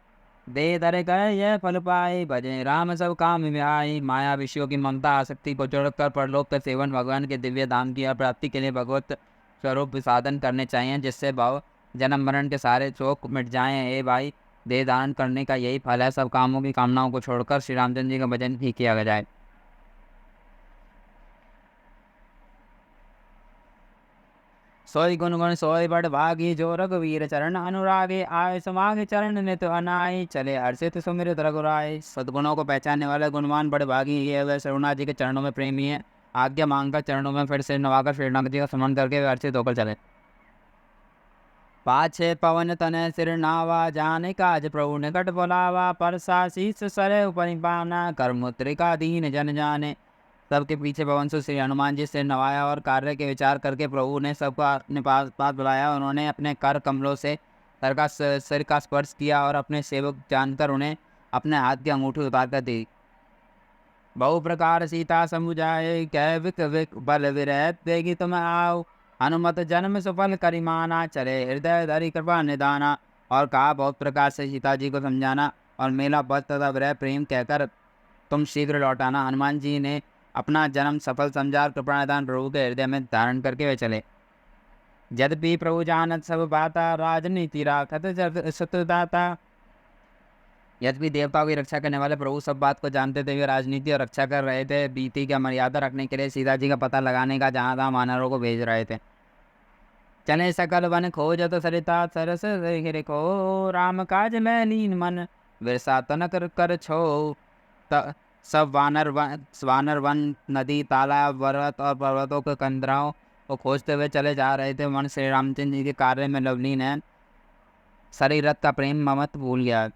दे दर कर यह फल पाए भजे राम सब काम में आई। माया विषयों की ममता आसक्ति को छोड़कर परलोक का सेवन भगवान के दिव्य धाम की प्राप्ति के लिए भगवत स्वरूप साधन करने चाहिए, जिससे भाव जन्म मरण के सारे शोक मिट जाएं। हे भाई, देह दान करने का यही फल है। सब कामों की कामनाओं को छोड़कर श्री रामचंद्र जी का भजन ही किया जाए। सोई गुण गुण सोई बड़ भागी, जो रघुवीर चरण अनुरागे। आय समागे चरण नित अनाई, चले हर्षित सुमिरत रघुराय। सद्गुणों को पहचानने वाले गुणवान बड़े भागी ये वह रघुनाथ जी के चरणों में प्रेमी है। आज्ञा मांगकर चरणों में फिर से नवाकर श्रीनाथ जी का स्मरण करके वे हर्षित होकर चले। पाछे पवन तनय सिर नावा, जाने काज प्रभु निकट बुलावा। परसा शीस सरे परिपाना, कर मुद्रिका दीन जन जाने। सबके पीछे पवन से श्री हनुमान जी सिर नवाया और कार्य के विचार करके प्रभु ने सबका अपने पास बुलाया। उन्होंने अपने कर कमलों से सिर का स्पर्श किया और अपने सेवक जानकर उन्हें अपने हाथ की अंगूठी उतार कर दी। बहु प्रकार सीता समुझाए, कह विक विक बल विरहत देगी तुम आओ। हनुमत जन्म सुफल करिमाना, चले हृदय धरि कृपा निदाना। और कहा बहुत प्रकार से सीता जी को समझाना और मेला बल तथा विरह प्रेम कहकर तुम शीघ्र लौटाना। हनुमान जी ने अपना जन्म सफल समझा और कृपा निदान प्रभु के हृदय में धारण करके वे चले। यद्यपि प्रभु जानत सब बाता, राजनीति राखत शत्रुदाता। यद्यपि देवताओं की रक्षा करने वाले प्रभु सब बात को जानते थे, वे राजनीति और रक्षा कर रहे थे। बीती का मर्यादा रखने के लिए सीता जी का पता लगाने का जहाँ तहाँ वानरों को भेज रहे थे। चले सकल वन खोजत सरिता, सरस को राम काज में लीन मन। विरसा तनक कर छो, सब वानर वन नदी तालाब पर्वत और पर्वतों के कंदराओं को खोजते हुए चले जा रहे थे। मन श्री रामचंद्र जी के कार्य में लवलीन है, शरीर रथ का प्रेम ममत भूल गया।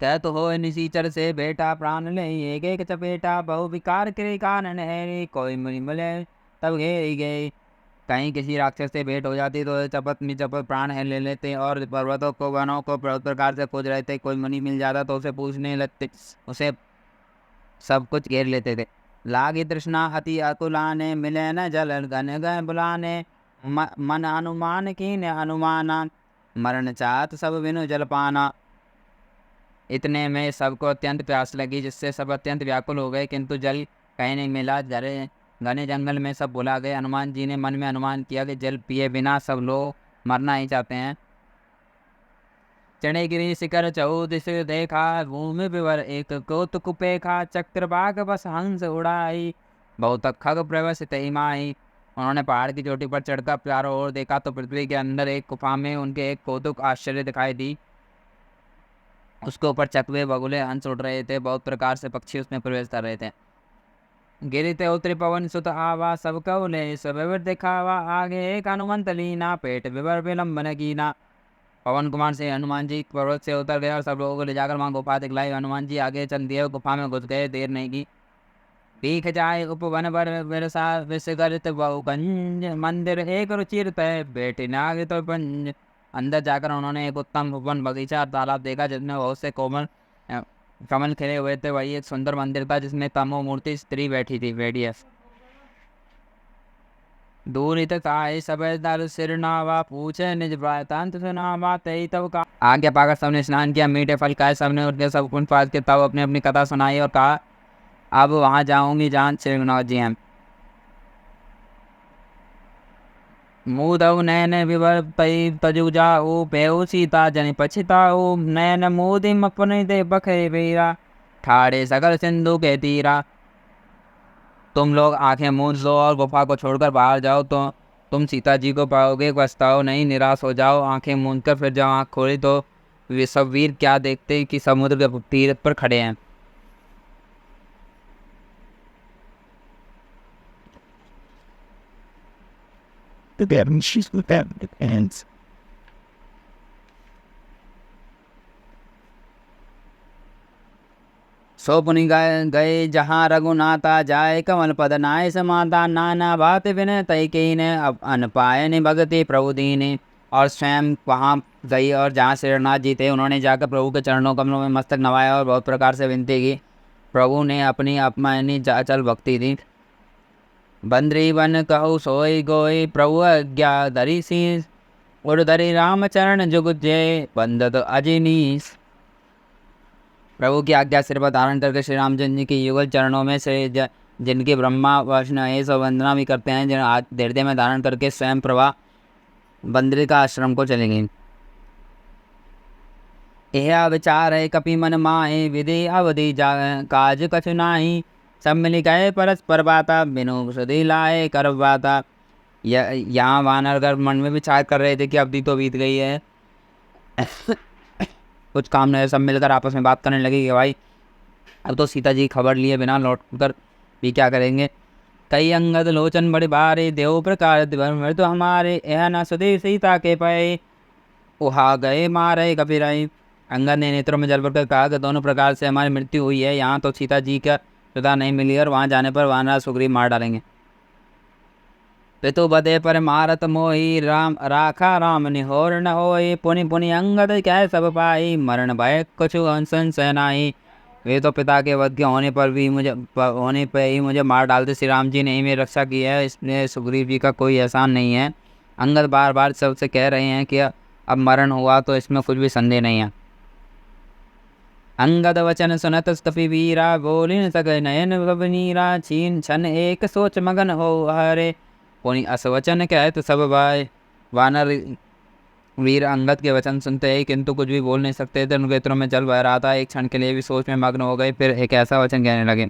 कह तो हो निशीचर से बेटा, प्राण ले एक एक चपेटा। बहु विकार के कानन है, कोई मुनि मिले तब घेरी गए। कहीं किसी राक्षस से भेंट हो जाती तो चपत में चपत प्राण है ले लेते और पर्वतों को वनों को बहुत प्रकार से खोज रहे थे। कोई मुनि मिल जाता तो उसे पूछने लगते, उसे सब कुछ घेर लेते थे। लागी तृष्णा अति अकुलाने, मिले न जल घन गए बुलाने। मन अनुमान की न अनुमाना, मरण चाहत सब बिनु जल पाना। इतने में सबको अत्यंत प्यास लगी, जिससे सब अत्यंत व्याकुल हो गए, किंतु जल कहीं नहीं मिला। घने जंगल में सब भुला गए। हनुमान जी ने मन में अनुमान किया कि जल पिए बिना सब लोग मरना ही चाहते हैं। चढ़ेगिरी शिखर चौदिस देखा, भूमि विवर एक कौतुक पेखा। चक्रवाक बस हंस उड़ाई, बहुत खग प्रवसित माई। उन्होंने पहाड़ की चोटी पर चढ़कर चारों ओर देखा तो पृथ्वी के अंदर एक गुफा में उनके एक कौतुक आश्चर्य दिखाई दी। उसके ऊपर चकवे बगुले हंस उड़ रहे थे, बहुत प्रकार से पक्षी उसमें प्रवेश कर रहे थे। गिरिते उतरी पवन सुत आवा, सब कौले सब दिखावा। आगे एक हनुमंत लीना, पेट विवर विलंबन कीना। पवन कुमार से हनुमान जी पर्वत से उतर गए और सब लोगों को ले जाकर वहाँ गुफा दिखलाई। हनुमान जी आगे चल दिए, गुफा में घुस गए, देर नहीं की। भीख जाए उपवन पर विरसा, विषगरित बहुकंज। मंदिर एक रुचिर तय, बेटे नाग तो पंज। अंदर जाकर उन्होंने एक उत्तम उपवन बगीचा और तालाब देखा, जिसमें बहुत से कोमल कमल खिले हुए थे। वही एक सुंदर मंदिर था जिसमें तमो मूर्ति स्त्री बैठी थी, बैठी। दूर हित काय सब दर सिर नावा, पूछे निज वृतांत सुनावा। तई तब का आज्ञा पाकर सबने स्नान किया, मीठे फल खाए, सबने उठ के सब कुंड पास के तब अपनी अपनी कथा सुनाई और कहा अब वहाँ जाऊंगी जहाँ श्री रघुनाथ जी हैं। मूदव नैन विवर तई तजु जाऊ, पेऊ सीता जनि पछिताऊ। नैन मोदी अपने दे बखे वीरा, ठाड़े सकल सिंधु के तीरा। तुम लोग आंखें मूंद लो और गुफा को छोड़कर बाहर जाओ तो तुम सीता जी को पाओगे। पछताओ नहीं, निराश हो जाओ। आंखें मूंद कर फिर जब आँख खोली तो वे सब वीर क्या देखते कि समुद्र के तीर पर खड़े हैं। सो पुनि गए जहाँ रघुनाथा, जाए कमल पद नाय समाता। नाना बात विनय तय के ने, अब अन पाए नि भगति प्रभु दीने। और स्वयं वहाँ गई और जहाँ श्रीनाथ जी थे उन्होंने जाकर प्रभु के चरणों कमलों में मस्तक नवाया और बहुत प्रकार से विनती की। प्रभु ने अपनी अपमानी अचल भक्ति दी। बंदरी वन कहु सोई गोई प्रभु आज्ञा धरी सी, उड़धरी राम चरण जुग जय बंदत अजिनीस। प्रभु की आज्ञा सिर पर धारण करके श्री रामचंद्र जी के युगल चरणों में से जिनकी ब्रह्मा वैष्णव ये सब वंदना भी करते हैं, जिन हृदय में धारण करके स्वयं प्रभा बंदरी का आश्रम को चली गई। यह विचार है कपि मन माहि विधि अवधि जा काज कछु नाही, सब मिल गए परस्पर बाता बिनु सुधि लाए कर बाता। यहाँ वानरगढ़ मन में विचार कर रहे थे कि अवधि तो बीत गई है कुछ काम नहीं, सब मिलकर आपस में बात करने लगे कि भाई अब तो सीता जी खबर लिए बिना लौट कर भी क्या करेंगे। कई अंगद लोचन बड़े बारे देव प्रकार तो हमारे यह न सुधि सीता के पाए, उहा गए मारे कपिराई। अंगद ने नेत्रों में जल भर कर कहा कि दोनों प्रकार से हमारी मृत्यु हुई है, यहाँ तो सीता जी का सुधा नहीं मिली और वहाँ जाने पर वानर सुग्रीव मार डालेंगे। पितु बदे पर मारत मोही राम राखा राम निहोर न होई, पुनि पुनि अंगद कह सब पाई मरण भय कुछ अंसन सहनाई। वे तो पिता के वध के होने पर ही मुझे मार डालते, श्री राम जी ने ही मेरी रक्षा की है, इसलिए सुग्रीव जी का कोई एहसान नहीं है। अंगद बार बार सबसे कह रहे हैं कि अब मरण हुआ तो इसमें कुछ भी संदेह नहीं है। अंगद वचन सुनत कपि वीरा, बोली न सके नयन नीरा, छीन छन एक सोच मगन हो हरे, पुनि अस वचन कहत सब भाई। वानर वीर अंगद के वचन सुनते ही किंतु कुछ भी बोल नहीं सकते थे, उनके नेत्रों में जल बह रहा था। एक क्षण के लिए भी सोच में मग्न हो गए, फिर एक ऐसा वचन कहने लगे,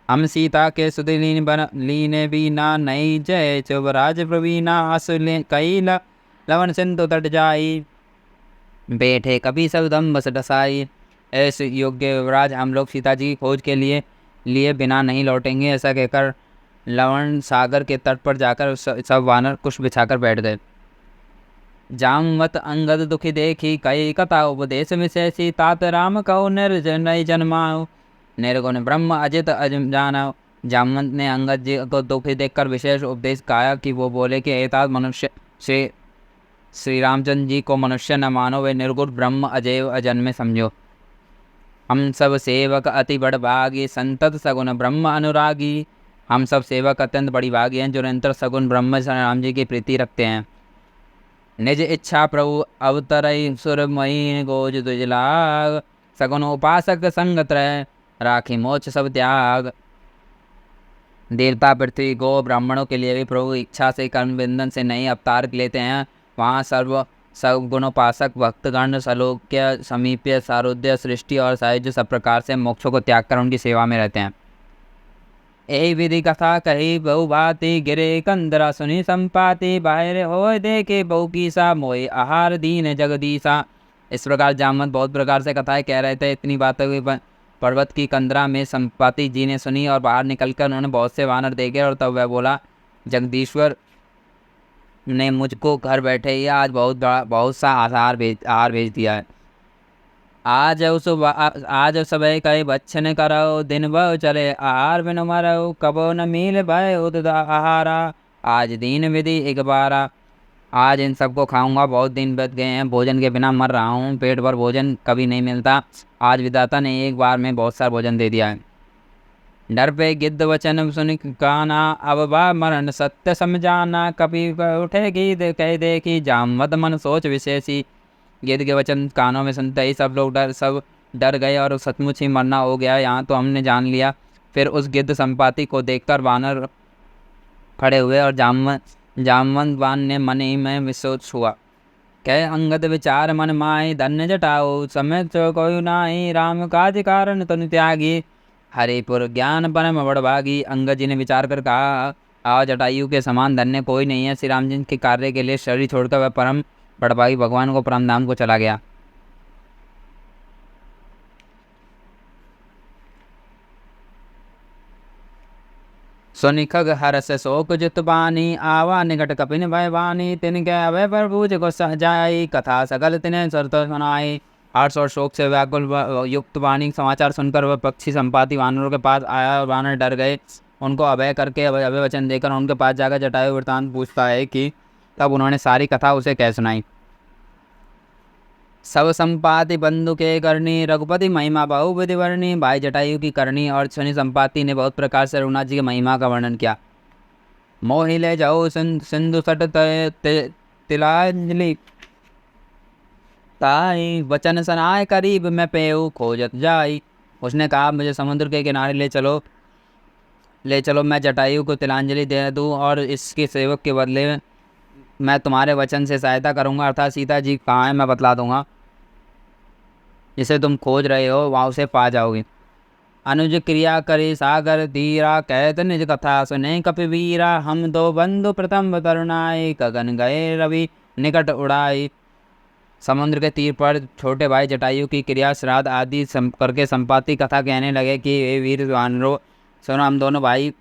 हम सीता के सुधि लीने बीना नई जय चुबराज प्रवीणा, हस कई लवन सिंधु तट जाई, बैठे कभी सब दम बस डसाई। ऐसे योग्य युवराज हम लोग सीता जी की खोज के लिए बिना नहीं लौटेंगे। ऐसा कहकर लवण सागर के तट पर जाकर सब वानर कुश बिछाकर बैठ गए। जामवत अंगद दुखी देखी कई कथा उपदेश विशेषी, तात राम कहो निर्जन जन्माओ, निर्गुण ब्रह्म अजित अजम जाना। जामवंत ने अंगद जी को दुखी देखकर विशेष उपदेश कहा कि वो बोले कि एतात मनुष्य श्री रामचंद्र जी को मनुष्य न मानो, वे निर्गुण ब्रह्म अजय अजन्मे समझो। हम सब सेवक अति बड़ भागी, संतत सगुन ब्रह्म अनुरागी। हम सब सेवक अत्यंत बड़ी भागी हैं जो निरंतर सगुन ब्रह्म श्री राम जी की प्रीति रखते हैं। निज इच्छा प्रभु अवतरई सुरमयी गोज दुजलाग, सगुन उपासक संगत रह राखी मोक्ष सब त्याग। देवता पृथ्वी गो ब्राह्मणों के लिए भी प्रभु इच्छा से कर्म बंधन से नहीं अवतार लेते हैं। वहाँ सगुणोपासक भक्तगण सलोक्य समीप्य सारुद्य सृष्टि और साहित्य सब प्रकार से मोक्षों को त्याग कर उनकी सेवा में रहते हैं। यही विधि कथा कही बहु भांति, गिरे कंदरा सुनी संपाति, बाहर हो देखे बहु कीसा, मोए आहार दीन जगदीसा। इस प्रकार जामवंत बहुत प्रकार से कथाएं कह रहे थे। इतनी बातें हुई पर्वत की कंदरा में संपाति जी ने सुनी और बाहर निकलकर उन्होंने बहुत से वानर देखे और तब वह बोला, जगदीश्वर ने मुझको घर बैठे ही आज बहुत सा आहार भेज दिया है। आज सबे कई बच्छन करो, दिन बहु चले आहार बिन मरो, कबो न मिल भय उद आहारा, आज दीन विधि एक बारा। आज इन सबको खाऊंगा, बहुत दिन बीत गए हैं, भोजन के बिना मर रहा हूँ, पेट भर भोजन कभी नहीं मिलता, आज विधाता ने एक बार में बहुत सारा भोजन दे दिया है। डर पे गिद्ध वचन सुन काना, अब बा मरण सत्य समझाना, कभी उठेगी कह देखी, जामवत मन सोच विशेषी। गिद्ध के वचन कानों में सुनते ही सब लोग डर गए और सचमुच ही मरना हो गया, यहाँ तो हमने जान लिया। फिर उस गिद्ध संपाति को देखकर वानर खड़े हुए और जामवंत वान ने मन ही में विशोच हुआ। कह अंगद विचार मन माही, धन्य जटाओ समय चो कोई नाही, राम काज कारण तनु त्यागी, हरिपुर ज्ञान परम बड़भागी। अंगद जी ने विचार कर कहा, आओ जटायु के समान धन्य कोई नहीं है। श्री राम जी के कार्य के लिए शरीर छोड़कर वह परम बड़भागी भगवान को परम धाम को चला गया। सुनिखग हरस शोक जित बानी, आवा निकट कपिन भयवानी, तिनके अभय पर बूझ को सहजाई, कथा सकल तिने सरत सुनाई। हर्ष और शोक से व्याकुल युक्त वाणी समाचार सुनकर वह पक्षी संपाति वानरों के पास आया और वानर डर गए। उनको अभय करके अभय वचन देकर उनके पास जाकर जटायु वृतांत पूछता है कि तब उन्होंने सारी कथा उसे कह सुनाई। सब संपाति बंधु के करनी, रघुपति महिमा बहुविधि वर्णी। भाई जटायु की करनी और सुनी संपाति ने बहुत प्रकार से रघुनाथ जी की महिमा का वर्णन किया। मोहि ले जाओ सिंधु सट तिलांजलि, ताई वचन सनाए करीब मैं पेऊ खोजत जाई। उसने कहा मुझे समुद्र के किनारे ले चलो, मैं जटायु को तिलांजलि दे दूँ और इसके सेवक के बदले में मैं तुम्हारे वचन से सहायता करूँगा, अर्थात सीता जी कहाँ है मैं बतला दूंगा, जिसे तुम खोज रहे हो वहाँ उसे पा जाओगे। अनुज क्रिया करे सागर धीरा, कहत निज कथा सुने कपिवीरा। हम दो बंधु प्रथम तरुणाई, गगन गए रवि निकट उड़ाई। समुद्र के तीर पर छोटे भाई जटायु की क्रिया श्राद्ध आदि करके संपाति कथा कहने लगे कि हे वीर वानरों, सुनो, हम दोनों भाई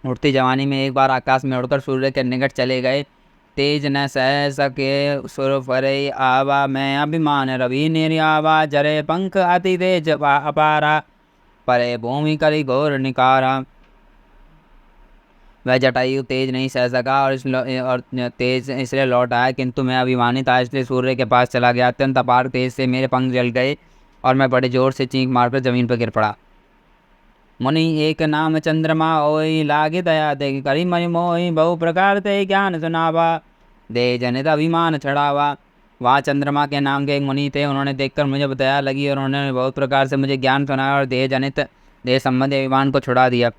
उड़ती जवानी में एक बार आकाश में उड़कर सूर्य के निकट चले गए। तेज न सह सके सुर फरे आवा, मैं अभिमान रवि निर्यावा। जरे पंख अति तेज अपारा, परे भूमि करी घोर निकारा। वह जटायु तेज नहीं सह सका और तेज इसलिए लौट आया, किंतु मैं अभिमानी था इसलिए सूर्य के पास चला गया। अत्यंत अपार तेज से मेरे पंख जल गए और मैं बड़े जोर से चीख मारकर जमीन पर गिर पड़ा। मुनि एक नाम चंद्रमा ओई, लागे दया दे करी मई मोई। बहु प्रकार ते ज्ञान सुनावा, दे जनित अभिमान छड़ावा। वहाँ चंद्रमा के नाम के एक मुनि थे, उन्होंने देखकर मुझे बताया लगी और उन्होंने बहुत प्रकार से मुझे ज्ञान सुनाया और देह जनित देह संबंधी अभिमान को छुड़ा दिया।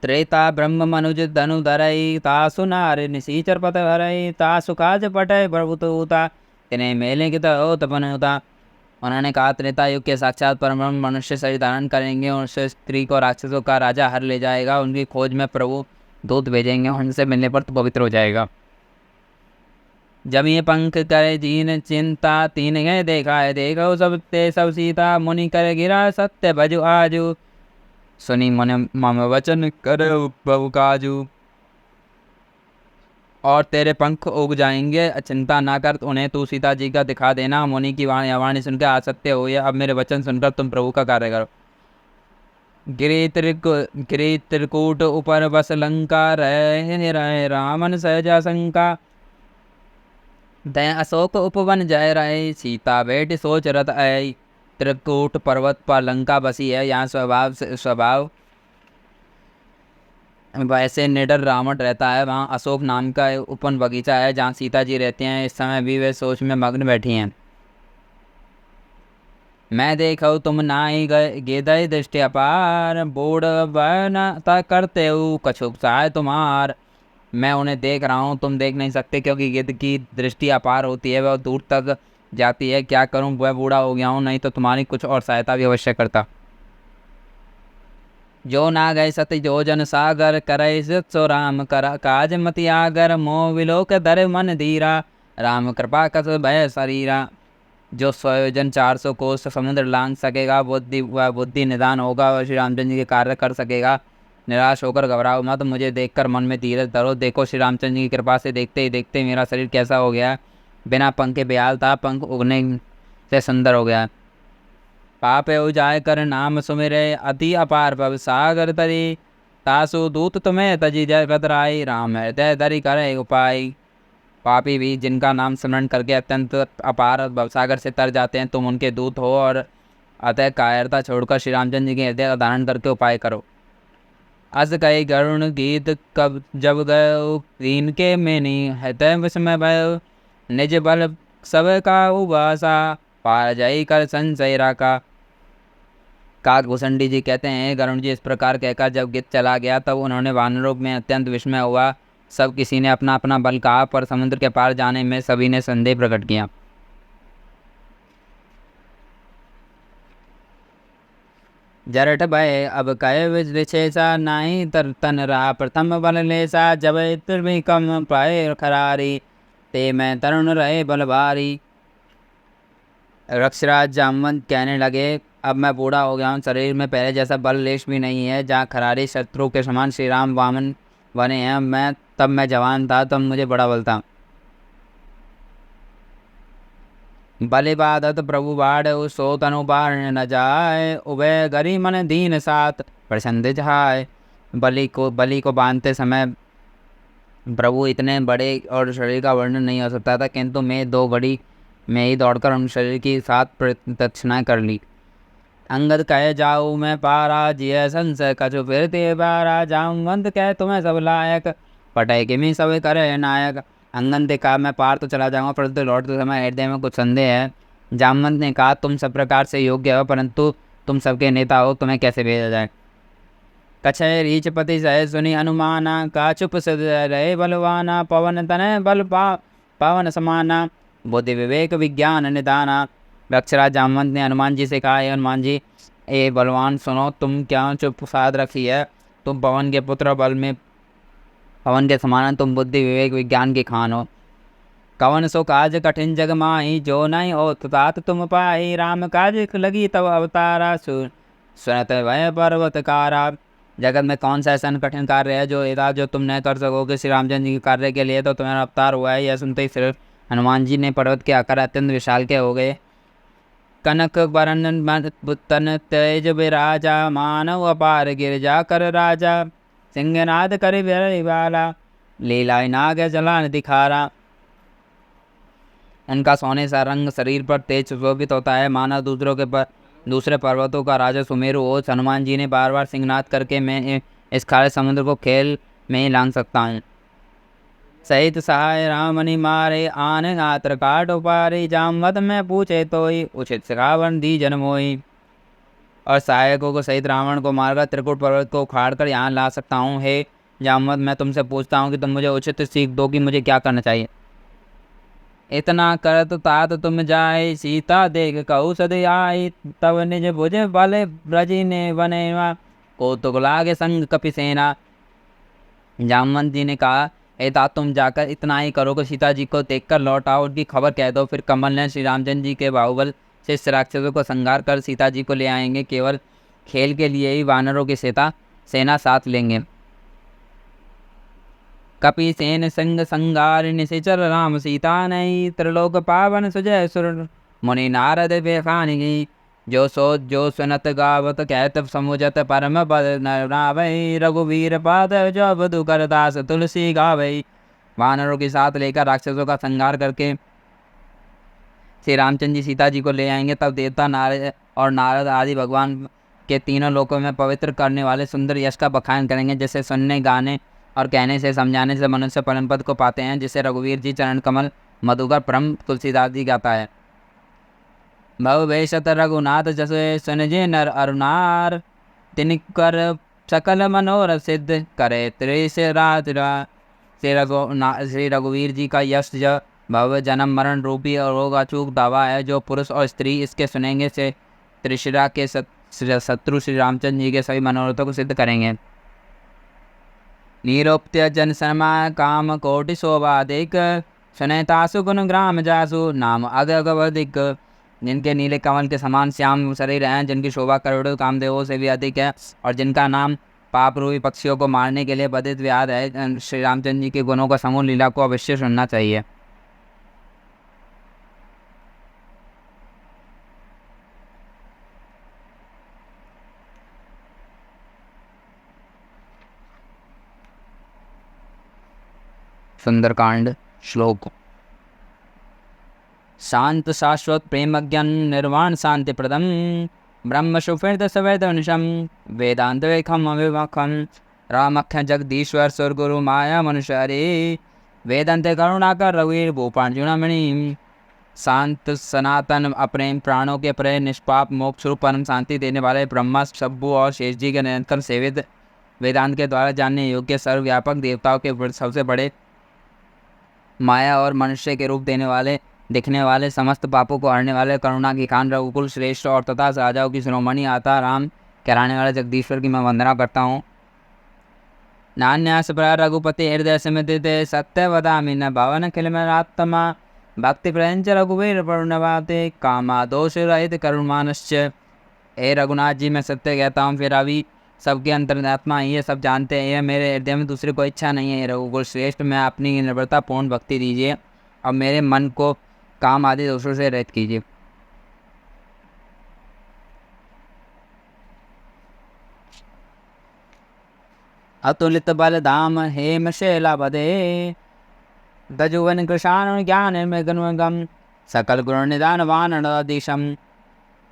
त्रेता ब्रह्म मनुज धनु धरई, तासु नार निशीचर पत हरई। तासु काज पटय प्रभुता, तिन्हें मेले की तो तपन होता। उन्होंने कहा त्रेता युग के साक्षात परम मनुष्य शरीर धारण करेंगे और उससे स्त्री को राक्षसों का राजा हर ले जाएगा। उनकी खोज में प्रभु दूत भेजेंगे, उनसे मिलने पर तो पवित्र हो जाएगा। जब ये पंख करे जीन चिंता, तीन गए देखा है देखो सब ते सब सीता। मुनि कर गिरा सत्य भजु आजू, सुनी मन मम वचन कर बहु काजू। और तेरे पंख उग जाएंगे, चिंता ना कर, उन्हें तू सीता जी का दिखा देना। मुनि की वाणी सुनकर असत्य हो या, अब मेरे वचन सुनकर तुम प्रभु का कार्य करो। गिरी त्रिकूट ऊपर बस लंका, रहे रामन सहजा शंका। दय अशोक उपवन जय रहे, सीता बेट सोच रथ आई। त्रिकूट पर्वत पर लंका बसी है, यहाँ स्वभाव वैसे निडर रावण रहता है। वहाँ अशोक नाम का उपवन बगीचा है जहाँ सीता जी रहते हैं। इस समय भी वे सोच में मग्न बैठी हैं। मैं देखो तुम नाई गेदय दृष्टि अपार, बूढ़ बन करते हो कछुक सहाय तुम्हार। मैं उन्हें देख रहा हूँ, तुम देख नहीं सकते क्योंकि गिद्ध की दृष्टि अपार होती है, वह दूर तक जाती है। क्या करूँ, वह बूढ़ा हो गया हूँ, नहीं तो तुम्हारी कुछ और सहायता भी अवश्य करता। जो ना गए सती जो जन सागर, करे सो राम कर काज मति आगर। मोह विलोक धर मन धीरा, राम कृपा कस भय शरीरा। जो स्वयोजन 400 कोस समुद्र लांग सकेगा, बुद्धि निदान होगा और श्री रामचंद्र जी के कार्य कर सकेगा। निराश होकर घबराओ मत, मुझे देखकर मन में धीरज धरो। देखो श्री रामचंद्र जी की कृपा से देखते ही देखते मेरा शरीर कैसा हो गया। बिना पंख के बेहाल था, पंख उगने से सुंदर हो गया। पाप उजाय कर नाम सुमिरे, अति अपार भव सागर तरी। तासु दूत तुम्हें तजी जगत राई, राम हृदय धरि करे उपाय। पापी भी जिनका नाम स्मरण करके अत्यंत अपार भवसागर से तर जाते हैं, तुम उनके दूत हो और अतः कायरता छोड़कर श्री रामचंद्र जी के हृदय का धारण करके उपाय करो। अस कई गरुण गीत कब जब गयो, दीन के मेनी हृदय विस्मय भयो। निज बल सब का उबासा, पार जाई कर संशय राका। काकभूषणी जी कहते हैं, गरुण जी इस प्रकार कहकर जब गिद्ध चला गया तब उन्होंने वानरों में अत्यंत विस्मय हुआ। सब किसी ने अपना अपना बल कहा, पर समुद्र के पार जाने में सभी ने संदेह प्रकट किया। जरठ भय अब कय विशेषा, नाही तन रहा प्रथम बल लेसा। जब इत्र कम पाए खरारी, ते मैं तरुण रहे बलवारी। रक्षराज जामवंत कहने लगे, अब मैं बूढ़ा हो गया हूँ, शरीर में पहले जैसा बल लेश भी नहीं है। जहाँ खरारी शत्रु के समान श्री राम वामन बने हैं, तब मैं जवान था, तब मुझे बड़ा बल था। बलिबादत प्रभु बाढ़ सो तनु बाढ़ न जाए, उभय गरी मन दीन सात प्रसन्न जहाय। बलि को बांधते समय प्रभु इतने बड़े और शरीर का वर्णन नहीं हो सकता था, किंतु मैं 2 घड़ी में ही दौड़कर उन शरीर की 7 प्रदक्षिणाएं कर ली। अंगद कहे जाऊँ मैं पारा, जिय संशय कछु फिरते बारा, जाऊँगंत कहे तुम्हें सब लायक, पटय किमी सब करे नायक। अंगद ने कहा मैं पार तो चला जाऊँगा, परंतु लौटते समय हृदय में कुछ संदेह है। जामवंत ने कहा तुम सब प्रकार से योग्य हो, परंतु तुम सबके नेता हो, तुम्हें कैसे भेजा जाए। कछय रीचपति सह सुनी अनुमाना, का चुप सद रहे बलवाना, पवन तनय बल पावन समाना, बुद्धि विवेक विज्ञान निदाना। अक्षराज जामवंत ने हनुमान जी से कहा, हे हनुमान जी, ए बलवान सुनो, तुम क्या चुप साध रखी है, तुम पवन के पुत्र, बल में पवन के समान, तुम बुद्धि विवेक विज्ञान के खान हो। कवन सो काज कठिन जग माही, जो नहीं हो तात तुम पाही, राम काज लगी तब अवतारा, सुनत भय पर्वत कारा। जगत में कौन सा ऐसा कठिन कार्य है जो इधर जो तुम न कर सकोगे, श्री रामचंद्र जी के कार्य के लिए तो तुम्हारा अवतार हुआ है। यह सुनते ही श्री हनुमान जी ने पर्वत के आकार अत्यंत विशाल के हो गए। कनक बरन तन तेज विराजा, मानव अपार गिरजा कर राजा, सिंहनाद कर वाला, लीला नाग जलान दिखारा। इनका सोने सा रंग शरीर पर तेज सुशोभित होता है, मानव दूसरे पर्वतों का राजा सुमेरु हो। हनुमान जी ने बार बार सिंहनाद करके मैं इस खारे समुद्र को खेल में ही लांग सकता हूँ। सहित सहाय रामनि मारे, आन गात्र काट उपारे, जामवत में पूछे तोई, उचित रावण दी जनमोई। और सहायकों को सहित रावण को मारकर त्रिकुट पर्वत को उखाड़ कर यहाँ ला सकता हूँ। हे जामवत, मैं तुमसे पूछता हूँ कि तुम मुझे उचित सीख दो कि मुझे क्या करना चाहिए। इतना करत तात तुम जाए, सीता देख कहु सद आई, तब निज भुज बल ब्रजी ने बनेवा, कौतुक लागे संग कपिसेना। जामवंत जी ने कहा, ए तात तुम जाकर इतना ही करो कि सीता जी को देखकर लौट आओ, उनकी खबर कह दो। फिर कमल ने श्री रामचंद्र जी के बाहुबल से इस राक्षसों को संहार कर सीता जी को ले आएंगे। केवल खेल के लिए ही वानरों की सेना साथ लेंगे। कपि सेन संग संगार निशिचर, राम सीता नहीं, त्रिलोक पावन सुजय सुर, मुनि नारद बेखानी। जो सुनत गावत कहत समुझत, परम पद नावै, रघुवीर पाद जो बधु कर दास, तुलसी गावै। वानरों के साथ लेकर राक्षसों का संहार करके श्री रामचंद्र जी सीता जी को ले आएंगे। तब देवता नारद और नारद आदि भगवान के तीनों लोकों में पवित्र करने वाले सुंदर यश का बखान करेंगे, जिसे सुनने, गाने और कहने से, समझाने से मनुष्य परम पद को पाते हैं, जिसे रघुवीर जी चरण कमल मधुकर परम तुलसीदास जी गाता है। भव बेशत रघुनाथ जसो सुनजे नर अरुणार, तिनकर सकल मनोरथ सिद्ध करे श्री रघुवीर जी का यश भव जन्म मरण रूपी और रोग अचूक दावा है, जो पुरुष और स्त्री इसके सुनेंगे से त्रिशिरा के शत्रु श्री रामचंद्र जी के सभी मनोरथों को सिद्ध करेंगे। निरोप्त्य जन समा काम कोटि शोभा दिक, सुनैतासु गुण ग्राम जासु, नाम अगवधिक। जिनके नीले कमल के समान श्याम शरीर हैं, जिनकी शोभा करोड़ों कामदेवों से भी अधिक है, और जिनका नाम पाप रूपी पक्षियों को मारने के लिए बधित व्याध है, श्री रामचंद्र जी के गुणों का समूह लीला को अवश्य सुनना चाहिए। सुंदरकांड श्लोक। शांत शाश्वत प्रेम ज्ञान निर्वाण शांति प्रदम, ब्रह्म सुफृद सवेदनिशम, वेदांत वेखम अविवखम, रामख्य जगदीश्वर सुरगुरु माया मनुष्य हरे, वेदांत करुणाकर रघुवीर भूपाण चूड़ामणि। शांत सनातन अप्रेम प्राणों के प्रेम निष्पाप मोक्ष रूप परम शांति देने वाले ब्रह्मा शंभु और शेष जी के निरंतर सेवित, वेदांत के द्वारा जानने योग्य सर्वव्यापक देवताओं के सबसे बड़े, माया और मनुष्य के रूप देने वाले, दिखने वाले, समस्त पापों को हरने वाले, करुणा की खान रघुकुल श्रेष्ठ और तथा राजाओं की शिरोमणि आता राम कहलाने वाले जगदीश्वर की मैं वंदना करता हूँ। नान्यास प्र रघुपति हृदय समित, सत्य वदामि न भवन खिलमरात्मा, भक्ति प्रयंच रघुवीर प्रणवाते, कामा दोष रहित करुणमानश्च। हे रघुनाथ जी, मैं सत्य कहता हूँ, फिर अभी सबके अंतरात्मा ही है, सब जानते हैं, मेरे हृदय में दूसरी कोई इच्छा नहीं है। रघुकुल श्रेष्ठ, मैं अपनी निर्भरता पूर्ण भक्ति दीजिए और मेरे मन को काम आदि दोषों से रहित कीजिए। अतुलित बल धाम हेम शैला बदे दजुवन कृषाण ज्ञान मृगम सकल गुण निदान वानरदिशम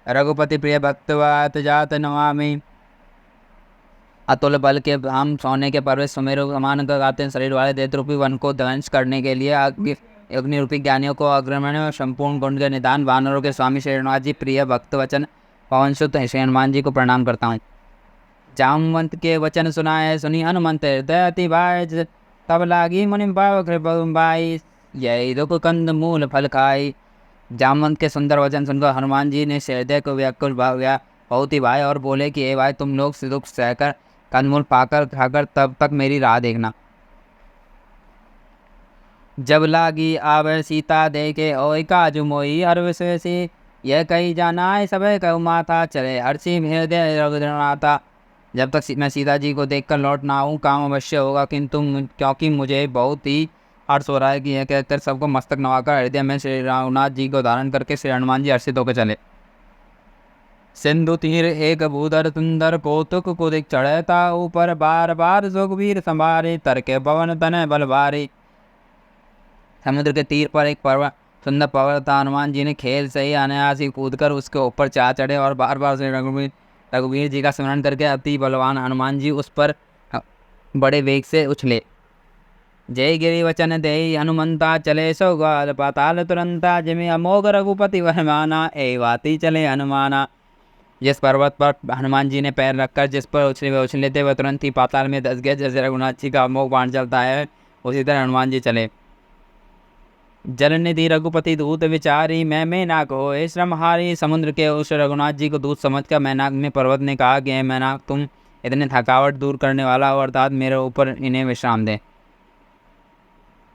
रघुपति प्रिय भक्तवात जात नमामि। अतुल बल के हम सोने के पर्वत सुमेरु समान गाते हैं। शरीर वाले दैत्य रूपी वन को ध्वंस करने के लिए अग्नि रूपी ज्ञानियों को अग्रमण और संपूर्ण गुण के निदान वानरों के स्वामी श्री हनुमान जी प्रिय भक्त वचन पवन सुत श्री हनुमान जी को प्रणाम करता हूँ। जामवंत के वचन सुनाए सुनी हनुमंत हृदय अति भाई तब लागी मुनि भाव कृपाई यही दुख कंद मूल फल खाई। जामवंत के सुंदर वचन सुनकर हनुमान जी ने हृदय को व्याकुल बहुत ही भाई और बोले कि हे भाई तुम लोग दुख सहकर कंदमूल पाकर खाकर तब तक मेरी राह देखना। जब लागी आवर सीता देखे ओय काजू मोई हर विश्वसी यह कही जाना है सब कहु माता चले हर्षि हृदय रघुनाथा। जब तक मैं सीता जी को देखकर लौट ना आऊँ काम अवश्य होगा, किंतु क्योंकि मुझे बहुत ही हर्ष हो रहा है कि यह कहकर सबको मस्तक नवाकर हृदय में श्री रघुनाथ जी को धारण करके श्री हनुमान जी हर्षित होकर चले। सिंधु तीर एक भूधर सुंदर कौतुक को दिख चढ़ता ऊपर बार बार जोगवीर संभारे तरके पवन तने बलवारी। समुद्र के तीर पर एक पर्वत सुंदर पर्वत था। हनुमान जी ने खेल से ही अनायास ही कूदकर उसके ऊपर चढ़े और बार बार श्री रघुवीर जी का स्मरण करके अति बलवान हनुमान जी उस पर बड़े वेग से उछले। जय गिरि वचन दे हनुमंता चले सो ग्वाल पाताल तुरंता जिमि अमोघ रघुपति वरमाना एवाती चले हनुमाना। जिस पर्वत पर हनुमान जी ने पैर रखकर जिस पर उछले थे वह तुरंत ही पाताल में धस गया। जैसे रघुनाथ जी का अमोघ बाण चलता है उसी तरह हनुमान जी चले। जलनिधि रघुपति दूत विचारी मैं नाक हो श्रम हारी। समुद्र के उस रघुनाथ जी को दूत समझकर मैनाक ने पर्वत ने कहा कि मैनाक तुम इतने थकावट दूर करने वाला हो अर्थात मेरे ऊपर इन्हें विश्राम दे।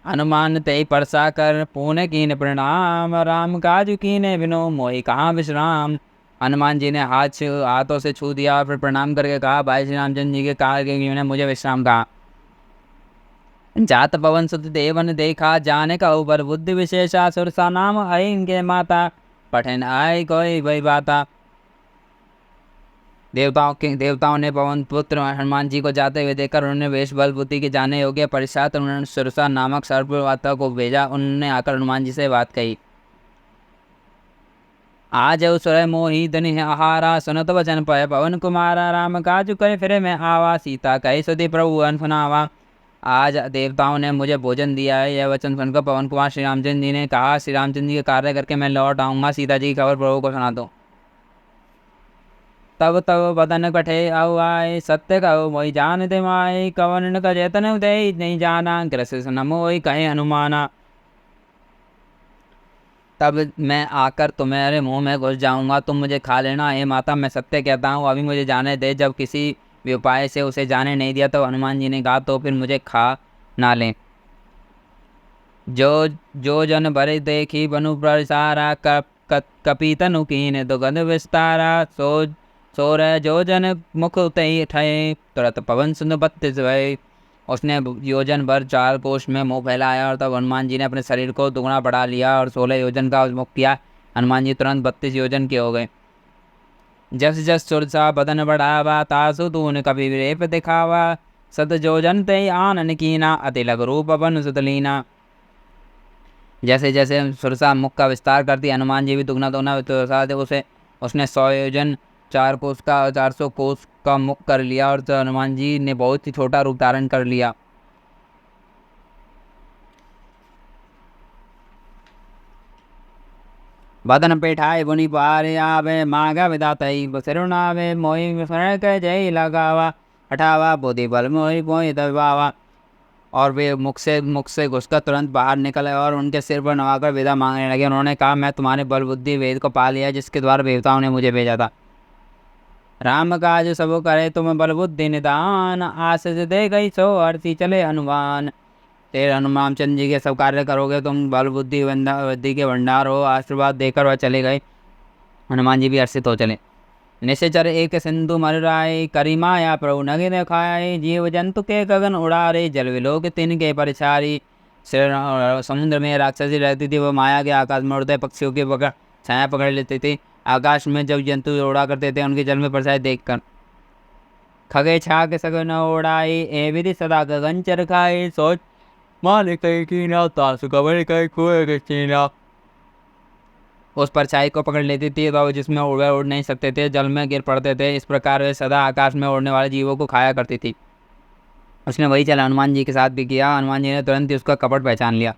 हनुमान ते परसा कर पूने कीन प्रणाम राम काजु कीने बिनो मोहि कहाँ विश्राम। हनुमान जी ने हाथों से छू दिया और फिर प्रणाम करके कहा भाई श्री रामचंद्र जी के कहा कि मुझे विश्राम कहा। जात पवन सुत देवन देखा जाने का ऊपर बुद्धि विशेषा सुरसा नाम आई इनके माता पठन आय कोई वही बाता। देवताओं ने पवन पुत्र हनुमान जी को जाते हुए देखकर उन्होंने वेश बल बुद्धि के जाने योग्य पश्चात उन्होंने सुरसा नामक सर्पवाता को भेजा। उन्होंने आकर हनुमान जी से बात कही। आज सुरय मोही धनि आहारा सुनत वचन पय पवन कुमारा राम काजु करे फिरे मैं आवा सीता कही सुधि प्रभु अनफुनावा। आज देवताओं ने मुझे भोजन दिया है। यह वचन सुनकर पवन कुमार श्री रामचंद्र जी ने कहा श्री रामचंद्र जी के कार्य करके मैं लौट आऊँगा, सीता जी की खबर प्रभु को सुना दो। तब तब बदन कठे औ आए सत्य कहो मोहि जान दे माए कवन का जैतन उदय नहीं जाना कृष्ण नमोहि कहे हनुमाना। तब मैं आकर तुम्हारे मुंह में घुस जाऊंगा, तुम मुझे खा लेना। हे माता मैं सत्य कहता हूँ, अभी मुझे जाने दे। जब किसी भी उपाय से उसे जाने नहीं दिया तो हनुमान जी ने कहा तो फिर मुझे खा ना लें। जो जन भरे देखी बनु प्रसारा कपी तनु कीन दुगंध विस्तारा सो रह जो जन मुख तय ठये तुरत पवन सुंद बत्तीस भय। उसने योजन भर 4 कोष में मुँह फैलाया और तब हनुमान जी ने अपने शरीर को दुगना बढ़ा लिया और 16 योजन का मुख किया। हनुमान जी तुरंत 32 योजन के हो गए। जस जस सुरसा बदन बढ़ावा तासु तून कभी रेप दिखावा सत जोजन ते आनन कीना अति लघु रूप बन सुतलीना। जैसे जैसे सुरसा मुख का विस्तार करती हनुमान जी भी दुगना दुगना उसे उसने 100 योजन 4 कोस का 400 कोस का मुख कर लिया और तो हनुमान जी ने बहुत ही छोटा रूप धारण कर लिया। बदन पेठाए बुनी पारे आवे मागा विदातई सिरुनावे मोहि विस्मरण के जय लगावा हठावा बुद्धि बल मोहि मोहि दबावा। और वे मुख से घुसकर तुरंत बाहर निकले और उनके सिर पर नवाकर विदा मांगने लगे। उन्होंने कहा मैं तुम्हारे बल बुद्धि वेद को पा लिया जिसके द्वारा देवताओं ने मुझे भेजा था। राम काज सब करे तुम बल बुद्धि निदान आशीष दे गई सो अर्थी चले हनुमान। तेरे हनुमान चंद्र जी के सब कार्य करोगे तुम, बल बुद्धि के भंडार हो। आशीर्वाद देकर वह चले गए। हनुमान जी भी हर्षित हो चले। निश्चर एक सिंधु मरुराय करी माया प्रभु नगिन खाए जीव जंतु के गगन उड़ारे जल विलोक तिनके परिचारी। समुद्र में राक्षसी रहती थी, वो माया के आकाश में उड़ते पक्षियों की छाया पकड़ लेती थी। आकाश में जब जंतु उड़ा करते थे उनके जल में परछाई देखकर खगे छाग सगन ओढ़ाई ए विधि सदा गगन चरखाई सोच मालिक की ना तासु कबर कई कुएं के चीना। उस परछाई को पकड़ लेती थी तो जिसमें उड़ नहीं सकते थे, जल में गिर पड़ते थे। इस प्रकार वे सदा आकाश में उड़ने वाले जीवों को खाया करती थी। उसने वही चल हनुमान जी के साथ भी किया। हनुमान जी ने तुरंत ही उसका कपट पहचान लिया।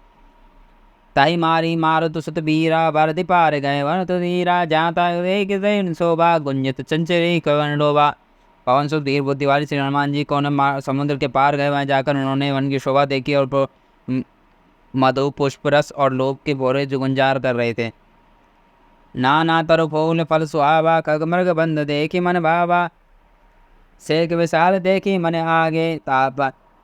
ताई मारी मारुत सुत बीरा भरति पार गए वन तो धीरा जाता शोभा गुंजित चंचरी कवन डोबा। पवन सुत धीर बुद्धि वाली श्री हनुमान जी को समुद्र के पार गए। वहां जाकर उन्होंने वन की शोभा देखी और मधु पुष्प रस और लोभ के बोरे जो गुंजार कर रहे थे। नाना तरु फूल फल सुहावा खग मृग बंद देखी मन भावा। सेक विशाल देखी मन आगे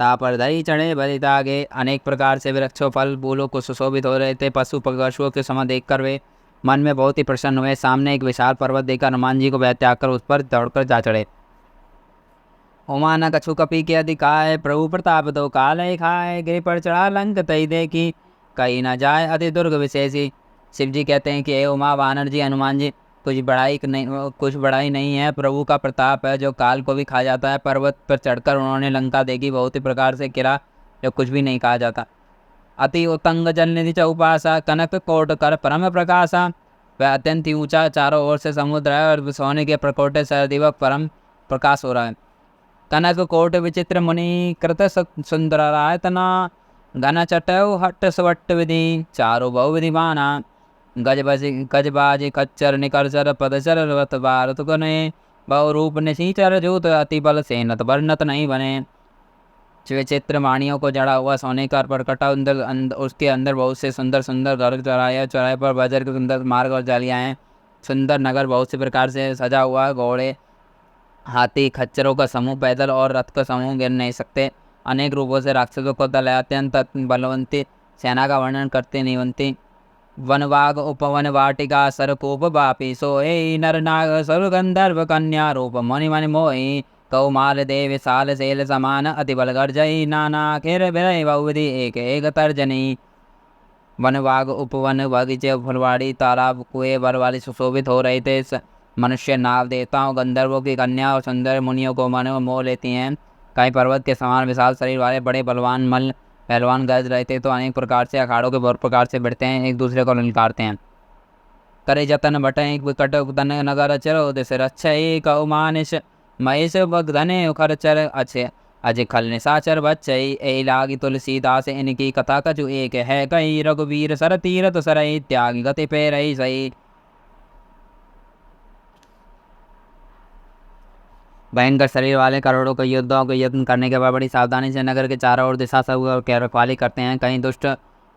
तापर दही चढ़े बलि तागे। अनेक प्रकार से वृक्षों फल फूलों को सुशोभित हो रहे थे। पशुओं के समय देखकर वे मन में बहुत ही प्रसन्न हुए। सामने एक विशाल पर्वत देखकर हनुमान जी को वह त्याग कर उस पर दौड़कर जा चढ़े। उमा न कछु कपी के अधिकाय प्रभु प्रताप दो काल खाए। गिरि पर चढ़ा लंक तई देखी कहीं न जाए अति दुर्ग विशेषी। शिव जी कहते हैं कि हे उमा वानर जी हनुमान जी कुछ बड़ाई नहीं है। प्रभु का प्रताप है जो काल को भी खा जाता है। पर्वत पर चढ़कर उन्होंने लंका देखी, बहुत ही प्रकार से गिरा जो कुछ भी नहीं कहा जाता। अति उत्तंग जल निधि चौपासा कनक कोट कर परम प्रकाशा। वह अत्यंत ही ऊंचा चारों ओर से समुद्र है और सोने के प्रकोटे से दिवक परम प्रकाश हो रहा है। कनक कोट विचित्र मुनि कृत सुंदर रायतना। घन चटौ हट सवट विधि चारो बहु विधि बाना। गजबाजी खच्चर निकरचर पदचर रथ भारत गने। बहु रूप निशीचर जूत अति बल से नत वर्णत नहीं बने। विचित्र वाणियों को जड़ा हुआ सोने का परकटा उसके अंदर बहुत से सुंदर सुंदर घर चौराहे पर बजर के सुंदर मार्ग और जालियां हैं। सुंदर नगर बहुत से प्रकार से सजा हुआ। घोड़े हाथी खच्चरों का समूह पैदल और रथ का समूह गिर नहीं सकते। अनेक रूपों से राक्षसों को दल अत्यंत बलवंती सेना का वर्णन करते निवंती। वनवाग उपवन वाटिका सरकोप बापी सोए। नर नाग सरु गंधर्व कन्या रूप मणि मणि मोहि। कौमार देव साल सेल समान अति बल गर्जई। नाना खेर बिरय बहुविधि एक एक तर्जनी। वनवाग उपवन बगीचे फुलवाड़ी तालाब कुएं बर वाली सुशोभित हो रहे थे। मनुष्य नाव देवताओं गंधर्वों की कन्या और सुंदर मुनियों को मन मोह लेती हैं। कई पर्वत के समान विशाल शरीर वाले बड़े बलवान पहलवान गरज रहे थे तो अनेक प्रकार से अखाड़ों के बहुत प्रकार से बढ़ते हैं, एक दूसरे को ललकारते हैं। करे जतन बटे विकट तन नगर चरो दिस रक्षय कौमानिश महेश बगधने उखर चर अच्छे अज खल निशाचर बच्चई। ए लागी तुलसीदास इनकी कथा कछु एक है कई। रघुवीर सर तीरथ सरई त्याग गति पे रही सही। भयंकर शरीर वाले करोड़ों के योद्धाओं को यत्न करने के बाद बड़ी सावधानी से नगर के चारों ओर दिशा सब रखवाली करते हैं। कहीं दुष्ट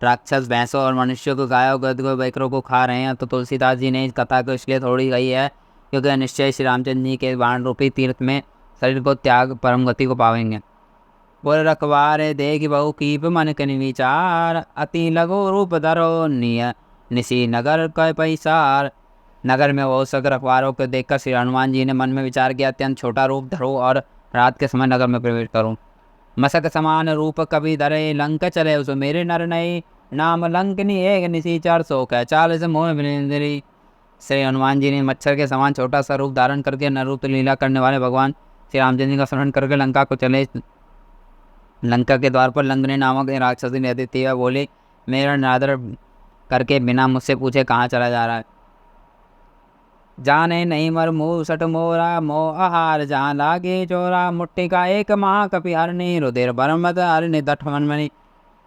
राक्षस भैंसों और मनुष्यों को गायों गधों बकरों को खा रहे हैं। तो तुलसीदास जी ने इस कथा को इसलिए थोड़ी गई है क्योंकि निश्चय श्री रामचंद्र जी के बाण रूपी तीर्थ में शरीर को त्याग परम गति को पावेंगे। बोल रखवारे देख बहु कीप मन के विचार। अति लघु रूप धरो निशी नगर का पैसार। नगर में बहुत सक रखवारों को देखकर श्री हनुमान जी ने मन में विचार किया अत्यंत छोटा रूप धरो और रात के समय नगर में प्रवेश करूं। मसक समान रूप कभी धरे लंक चले उस मेरे नर नई। नाम लंकनी एक निशीचर सो कह चाल से मोह मिलेंद्री। श्री हनुमान जी ने मच्छर के समान छोटा सा रूप धारण करके नरूप लीला करने वाले भगवान श्री रामचंद्र जी का स्मरण करके लंका को चले। लंका के द्वार पर लंकनी नामक राक्षसी रहती थी। वह बोली मेरा नादर करके बिना मुझसे पूछे कहाँ चला जा रहा है। जाने नहीं मर मुँह सट मोरा मोह आहार जहाँ लागे चोरा। मुट्ठी का एक महाकपि हरनी रुधिर बरमत हरनि दठ मनमनी।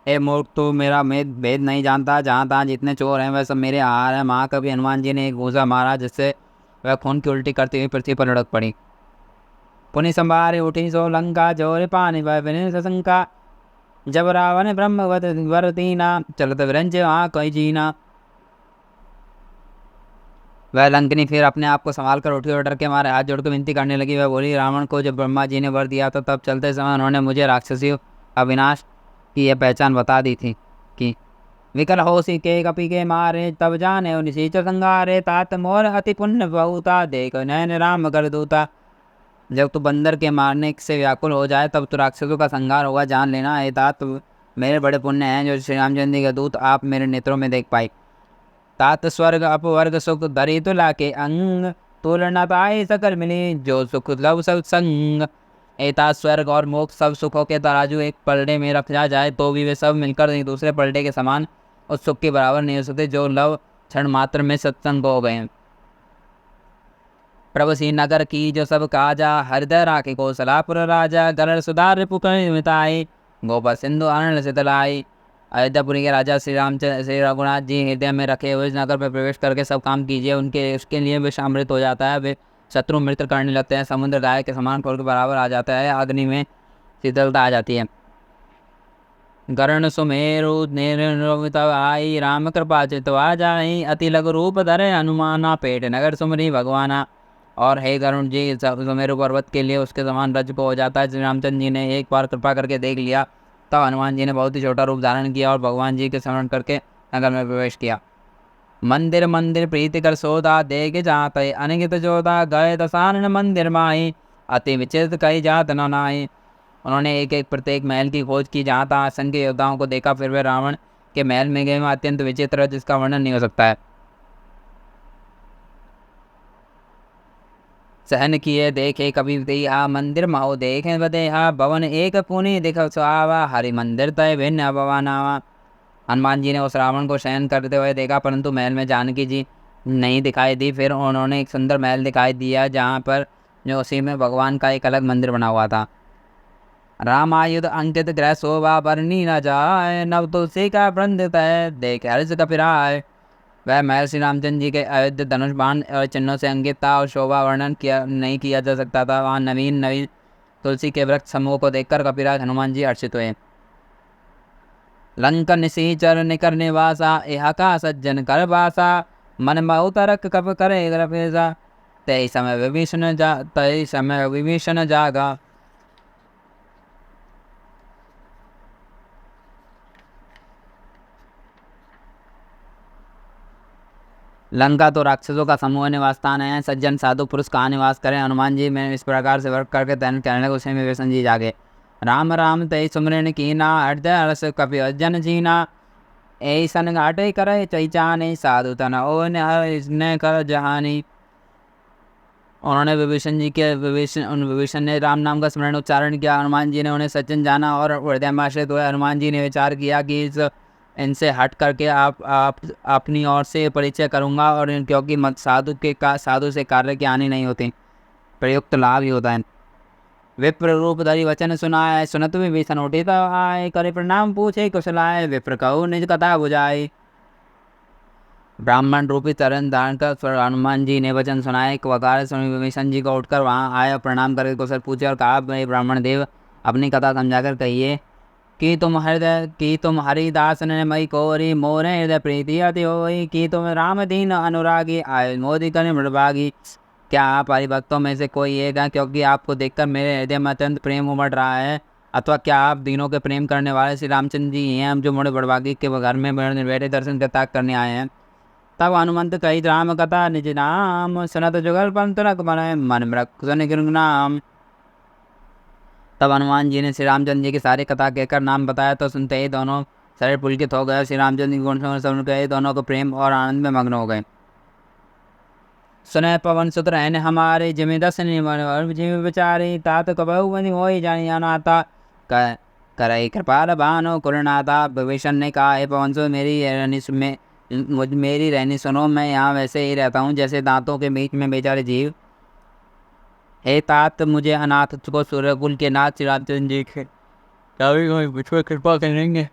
ए मूर्ख तू मेरा भेद नहीं जानता। जहाँ तहाँ जितने चोर हैं वह सब मेरे आहार है। महाकवि हनुमान जी ने एक घूसा मारा जिससे वह खून की उल्टी करती हुई पृथ्वी पर लुढ़क पड़ी। पुनि संभारे उठी सो लंका जोर पानी वह सशंका। जब रावण ब्रह्म वरतीना चलत विरंज वहाँ कोई जीना। वह लंकनी फिर अपने आप को संभाल कर उठी और डर के मारे हाथ जोड़कर विनती करने लगी। वह बोली रावण को जब ब्रह्मा जी ने वर दिया तो तब चलते समय उन्होंने मुझे राक्षसियों अविनाश की यह पहचान बता दी थी कि विकल होशी के कपि के मारे तब जाने निशीचर संगारे। तात मोर अति पुण्य बहुता देख नयन राम कर दूता। जब तू बंदर के मारने से व्याकुल हो जाए तब तो राक्षसों का संहार होगा, जान लेना। हे तात मेरे बड़े पुण्य हैं जो श्री रामचंद्र जी का दूत आप मेरे नेत्रों में देख पाए। तात स्वर्ग अपवर्ग सुख धरी तुला के अंग। तुलना पाए सकल मिली जो सुख लव सत्संग। एता स्वर्ग और मोक्ष सब सुखों के तराजू एक पलड़े में रखा जाए तो भी वे सब मिलकर एक दूसरे पलड़े के समान उस सुख के बराबर नहीं हो सकते जो लव क्षण मात्र में सत्संग हो गए हैं। प्रभु श्रीनगर की जो सब काजा हृदय राखे कौशलापुर राजा गरल सुधार पुकर मिताई गोपा सिंधु अनल शीतलाई। अयोध्यापुरी के राजा श्री रघुनाथ जी हृदय में रखे हुए इस नगर में प्रवेश करके सब काम कीजिए, उनके उसके लिए विष अमृत हो जाता है, वे शत्रु मित्र करने लगते हैं, समुद्र गाय के समान खोल के बराबर आ जाता है, अग्नि में शीतलता आ जाती है। गरण सुमेरु निरवित आई राम कृपा चितवा जाई अति लघु रूप धरे हनुमाना पेट नगर सुमरी भगवाना। और हे गरुण जी, सुमेरु पर्वत के लिए उसके समान रज को हो जाता है। श्री रामचंद्र जी ने एक बार कृपा करके देख लिया, तब हनुमान जी ने बहुत ही छोटा रूप धारण किया और भगवान जी के स्मरण करके नगर में प्रवेश किया। मंदिर मंदिर प्रीति कर सोदा देख जाते अनगित जोधा गए दसान मंदिर माई अति विचित्र कई जात न नाई। उन्होंने एक एक प्रत्येक महल की खोज की, जहाँ तहाँ असंख्य योद्धाओं को देखा, फिर वे रावण के महल में गए, वहाँ अत्यंत विचित्र जिसका वर्णन नहीं हो सकता है। सहन किए देखे कभी देहा मंदिर माओ देखे बदेहा भवन एक पुनि दिख सुहावा हरि मंदिर तय भिन्न भवानावा। हनुमान जी ने उस रावण को शयन करते हुए देखा, परंतु महल में जानकी जी नहीं दिखाई दी। फिर उन्होंने एक सुंदर महल दिखाई दिया, जहाँ पर जो उसी में भगवान का एक अलग मंदिर बना हुआ था। रामायुध अंकित ग्रह शोभा बरनी न जाए नव तुलसी का वृंद तय देख हर्ष कपिराय। वह महल श्री रामचंद्र जी के अयोध्या धनुष बाण और चिन्हों से अंकित था और शोभा वर्णन नहीं किया जा सकता था। वहाँ नवीन नवीन तुलसी के वृक्ष समूह को देखकर कपिराज हनुमान जी हर्षित हुए। लंकन निशीचर निकर निवासा यह का सज्जन कर बासा मन मऊ तरक कप करे ग्रफेजा। तय समय विभीषण जागा। लंका तो राक्षसों का समूह निवास स्थान है, सज्जन साधु पुरुष कहाँ निवास करें। हनुमान जी में इस प्रकार से वर्क करके तैन कहने लगे, उसे में विभीषण जी जागे। राम राम तय सुमरन कीना हृदय हर्ष कपि अज्जन जीना ऐसन घाटे करे चैचानी साधु तन ओ ने कर जहानी। उन्होंने विभीषण ने राम नाम का स्मरण उच्चारण किया। हनुमान जी ने उन्हें सज्जन जाना और हृदय में आश्रित हुए। हनुमान जी ने विचार किया कि इनसे हट करके आप अपनी ओर से परिचय करूंगा, और क्योंकि मत साधु से कार्य की हानि नहीं होती, प्रयुक्त लाभ ही होता है। विप्र रूप धरि वचन सुनाए सुनत विभीषण उठित आए करे प्रणाम पूछे कुशलाए विप्र कहु निज कथा बुझाए। ब्राह्मण रूपी चरण धारण कर हनुमान जी ने वचन सुनाए। वकार सुन विभीषण जी को उठकर वहाँ आए और प्रणाम करके कुशल पूछे और कहा, भाई ब्राह्मण देव अपनी कथा समझाकर कहिए कि तुम हरिदास ने मई कोरी मोरे हृदय प्रीति अति होई कि तुम राम दीन अनुरागी आय मोदी कर मृभागी। क्या आप हरिभक्तों में से कोई एक हैं, क्योंकि आपको देखकर मेरे हृदय में अत्यंत प्रेम उमड़ रहा है, अथवा क्या आप दीनों के प्रेम करने वाले श्री रामचंद्र जी हैं, जो मोड़े बड़भागी के घर में बैठे दर्शन के त्याग करने आए हैं। तब हनुमंत कही राम कथा निज नाम सुनत जुगल पंत रख मन मृग नाम। तब हनुमान जी ने श्री रामचंद्र जी की सारी कथा कहकर नाम बताया, तो सुनते ही दोनों शरीर पुलकित हो गए। श्री रामचंद्र जी गुण सुन गए, दोनों को प्रेम और आनंद में मग्न हो गए। सुनय पवन सुत रहने हमारे जिमि दस जिमि विचारी तात कबहु बनि होई जानी अनाथा करई कृपाल भानो कुरनाथा। विभीषण ने कहा, हे पवन सुत मेरी रहनी सुनो, मैं यहाँ वैसे ही रहता हूँ जैसे दांतों के बीच में बेचारे जीव। हे तात मुझे अनाथ को सूर्यकुल के नाथ श्री रामचंद्र जी के मुझ पर कृपा करेंगे।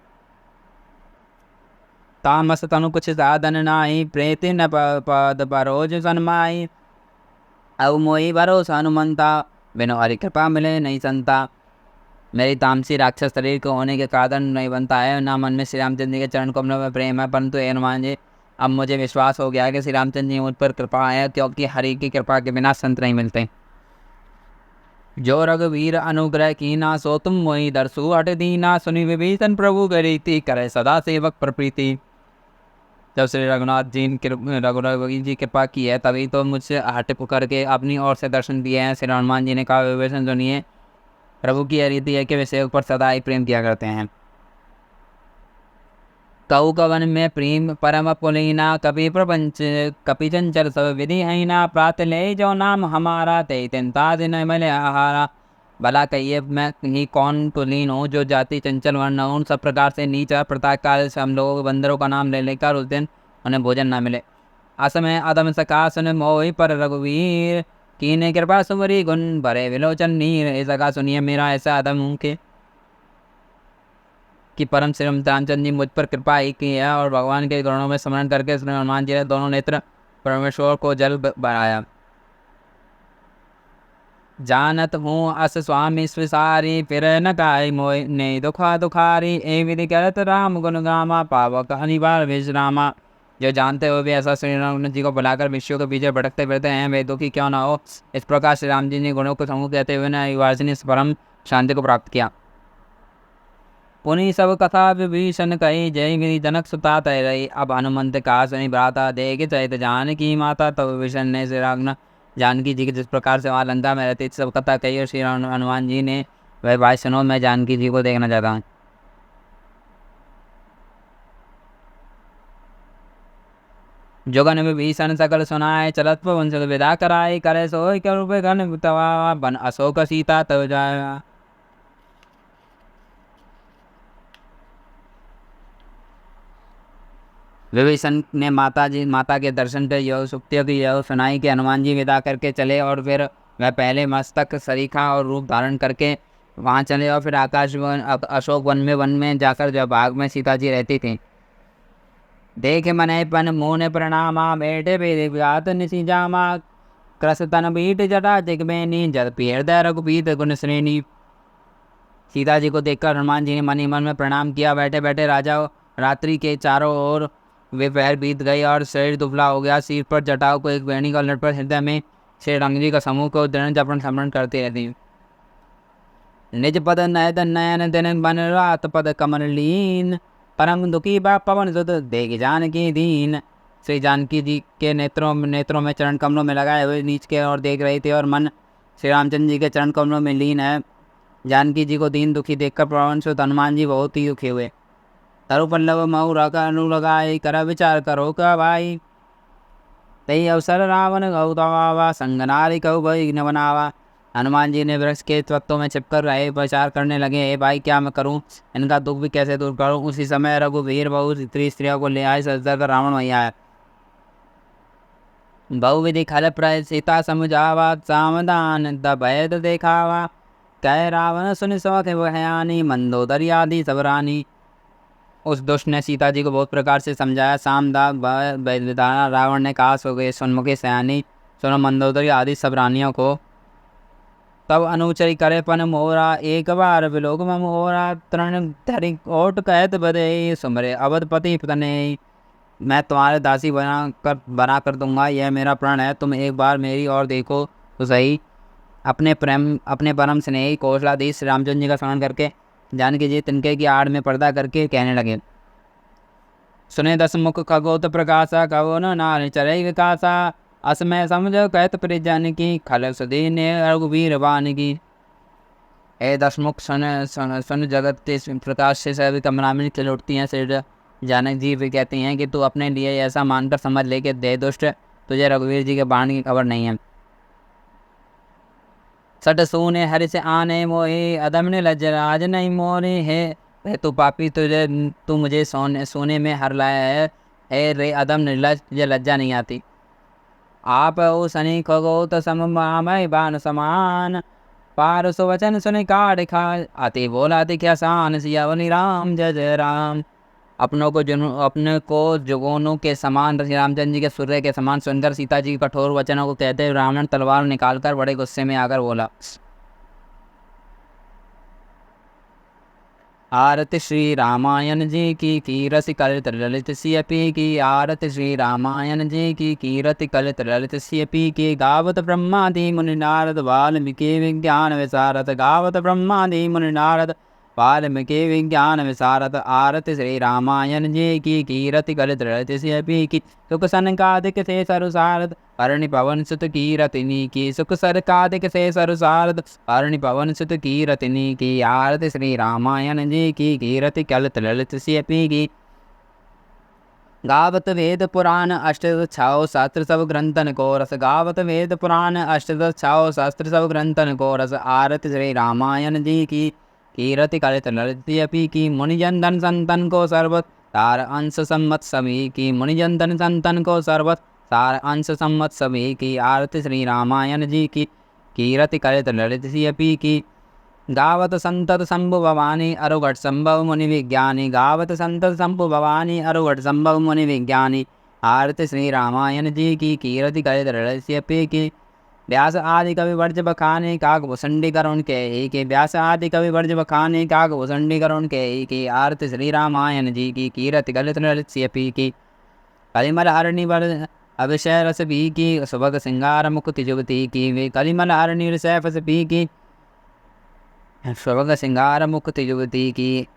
तामस तनु कुछ साधन नाई प्रेति न पद परोज सनमाई अब मोई भरोसा हनुमंता बिनो हरि कृपा मिले नहीं संता। मेरी तामसी राक्षस शरीर को होने के कारण नहीं बनता है, ना मन में श्री रामचंद्र जी के चरण कमलों में प्रेम है, परंतु हे हनुमान जी अब मुझे विश्वास हो गया है कि श्री रामचंद्र जी मुझ पर कृपा है, क्योंकि हरि की कृपा के बिना संत नहीं मिलते। जो रघुवीर अनुग्रह कीना सो तुम मोहि दरसु हट दीना सुनि विभीषण प्रभु करीति करे सदा सेवक प्रप्रीति। जब श्री रघुनाथ जी कृपा की है, तभी तो मुझसे हट करके अपनी ओर से दर्शन दिए हैं। श्री हनुमान जी ने कहा, विभीषण सुनिए, प्रभु की यह रीति है कि वे सेवक पर सदा ही प्रेम किया करते हैं। कऊ कवन में प्रेम परम पुलीना कपि प्रपंच कपि चंचल सब विधि हैना प्रात ले जो नाम हमारा ते चिंता दिन मले आहारा। भला कहिए मैं ही कौन कुलीन हूँ जो जाति चंचल वर्ण हूँ, सब प्रकार से नीच और प्रताप से हम लोगों बंदरों का नाम ले लेकर उस दिन उन्हें भोजन न मिले। असमय अदम सका सुन मोहि पर रघुवीर, कीने कृपा सुमरी गुण भरे विलोचन नीर। ऐसा कहा सुनिए मेरा ऐसा अदम हूँ कि परम श्री रामचंद्र जी मुझ पर कृपा ही की है और भगवान के गुणों में स्मरण करके श्री हनुमान जी ने दोनों नेत्र परमेश्वर को जल बनाया। जानत हूँ अस स्वामी स्विसारी, फिर न काय मोय ने दुखा दुखारी। ए विधि करत राम गुण गामा, पावक अनिवार्य विश्रामा। जो जानते हुए भी ऐसा श्री राम जी को बुलाकर विषयों के पीछे भटकते फिरते हैं, वे दुखी क्यों ना हो। इस प्रकार श्री राम जी ने गुणों को समूह कहते हुए न वार्षिनी परम शांति को प्राप्त किया। पुनि सब कथा विभीषण कही, जय गिरि जनक सुता तय रही। अब हनुमंत कहा सुनी भ्राता, देख चैत जानकी माता। तब विभीषण ने श्री राम जानकी जी की जिस प्रकार से वहाँ लंका में रहती सब कथा कही और श्री हनुमान जी ने वह भाई सुनो मैं जानकी जी को देखना चाहता हूँ। जोगन विभीषण सकल सुनाए, चलत वंश विदा कराए। करे सोई कर घन तवा, बन अशोक सीता तब जाया। विभीषण ने माता के दर्शन पे यह सुक्तियों की यह सुनाई कि हनुमान जी विदा करके चले और फिर वह पहले मस्तक सरीखा और रूप धारण करके वहाँ चले और फिर आकाश वन अशोक वन में जाकर जब बाग में सीता जी रहती थी। देख मने पन मोने प्रणामा, बैठे बेदे व्यात निसी जामा। कृस तन बीट जटा दिग्बेनी, जद हृदय रघुबीर गुण श्रेणी। सीता जी को देखकर हनुमान जी ने मन ही मन में प्रणाम किया। बैठे बैठे राजा रात्रि के चारों ओर वे पहर बीत गई और शरीर दुबला हो गया। सिर पर जटाओं को एक वेणी का लट पर हृदय में श्री राम जी का समूह को दृढ़ जपन स्मरण करती रहती। निज पद नयन दिन बन रात पद कमल लीन, परम दुखी बा पवन सुत देख जानकी दीन। श्री जानकी जी के नेत्रों में चरण कमलों में लगाए हुए नीच के और देख रही थी और मन श्री रामचंद्र जी के चरण कमलों में लीन है। जानकी जी को दीन दुखी देखकर पवन सुत हनुमान जी बहुत ही दुखी हुए। तरु पल्लव मऊ रखा अनुलगाई, कर विचार करो का भाई। तई अवसर रावण गौतवा, संग नारी कहु भई न बनावा। हनुमान जी ने वृक्ष के तत्वों में छिपकर रहे विचार करने लगे, हे भाई क्या मैं करूं, इनका दुख भी कैसे दूर करूं। उसी समय रघुवीर बहु स्त्रियों को ले आए, सजकर कर रावण वहीं आया। बहुविधि खल प्रय सीता समुझावा, सावधान दभेद देखावा। कह रावण सुन सौख भयानी, मंदोदरी आदि सब रानी। उस दुष्ट ने सीता जी को बहुत प्रकार से समझाया। सामदाग विधाना रावण ने कहा, सो गए सुनमुखी सयानी, सुनो मंदोदरी आदि सब रानियों को। तब अनुचरी करे पन मोरा, एक बार विलोक में मोरा। तरण धरि ओट कहत बदे, सुमरे अवधपति तने। मैं तुम्हारे दासी बना कर दूंगा, यह मेरा प्रण है। तुम एक बार मेरी ओर देखो तो सही। अपने परम स्नेही कौशलाधीश रामचंद्र जी का स्मरण करके जानकी जी तिनके की आड़ में पर्दा करके कहने लगे, सुने दस मुख खगोत प्रकाशा, कहो न नार चरई विकासा। असमय समझ कहत परिजन की, खल सुधी ने रघुवीर बान की। ए दस मुख सुन जगत के प्रकाश से सभी कमरामिन खिल उठती हैं। श्री जानक जी भी कहती हैं कि तू अपने लिए ऐसा मानकर समझ ले कि दे दुष्ट तुझे रघुवीर जी के बाण की खबर नहीं है। सट सूने हरि से आने मोहे, अदम ने लज राज नहीं मोरे है। तू पापी तू मुझे सोने में हर लाया है रे अदम निर्लज, तुझे लज्जा नहीं आती। आप ओ सनी खगोत समय बान समान, पार सुवचन सुन काढ़ खा। आते बोला क्या सान, सियावली राम जय जय राम। अपने को जुगोनों के समान श्री रामचंद्र जी के सूर्य के समान सुनकर सीता जी के कठोर वचनों को कहते हुए रावण तलवार निकालकर बड़े गुस्से में आकर बोला, आरती श्री रामायण जी की कीरति कलित ललित सियपी की। आरती श्री रामायण जी की कीरति कलित ललित सियपी की। गावत ब्रह्मादि मुनि नारद, वाल्मीकि विज्ञान विशारद। गावत ब्रह्मादि मुनि नारद, वाल्मीकि विज्ञान विशारद। आरती श्री रामायण जी की कीरति कलित ललित सियपी की। सुख सनकादिक से सरुसारद, परणी पवन सुत कीरतिनी की। सुख सरकादिक से सरुसारद, परणी पवन सुत कीरतिनी की। आरती श्री रामायण जी की कीरति कलित ललित सियपी की। गावत वेद पुराण अष्टदश छाओ शास्त्र सब ग्रंथन को रस। गावत वेद पुराण अष्टदश छाओ शास्त्र सब ग्रंथन को रस। आरती श्री रामायण जी की कीरति कलित ललित्यपि की। मुनिजन धन संतन को सर्वत तार अंश सम्मत सभी की। मुनिजन धन संतन को सर्वत तार अंश सम्मत सभी की। आरती श्री रामायण जी की कीरति कलित ललित्यपि की। गावत संतत शंभु भवानी अरुघट संभव मुनि विज्ञानी। गावत संतत शंभु भवानी अरुघट संभव मुनि विज्ञानी। आरती श्री रामायण जी की कीरति कलित रहस्य की। व्यास आदि कवि वर्ज बखाने काग भुसंडी करुण के ही के। व्यास आदि कवि वर्ज बखाने काग भुसंडी करुण के ही की। आरती श्री रामायण जी की कीरति कलित रहस्य की। कलिमल हरणी वर अभिषय रस पी की। सुभग सिंगार मुकुति जुगती की। वे कलिमल हरणी रसै फस पी की। सुभग सिंगार मुकुति जुगती की।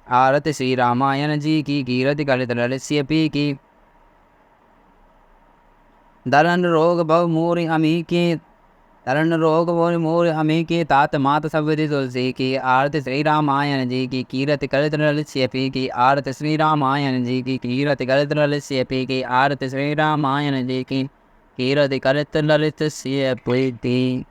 आरती श्री रामायण जी की कीरति कलित रहस्य की। दलन रोग भव मूरि अमी की। दलन रोग भव मूरि अमी की। तात मात सब विधि तुलसी की। आरती श्री रामायण जी की कीरति कलित रहस्य की। आरती श्री रामायण जी की कीरति कलित रहस्य की। आरती श्री रामायण जी की कीरति कलित रहस्य की।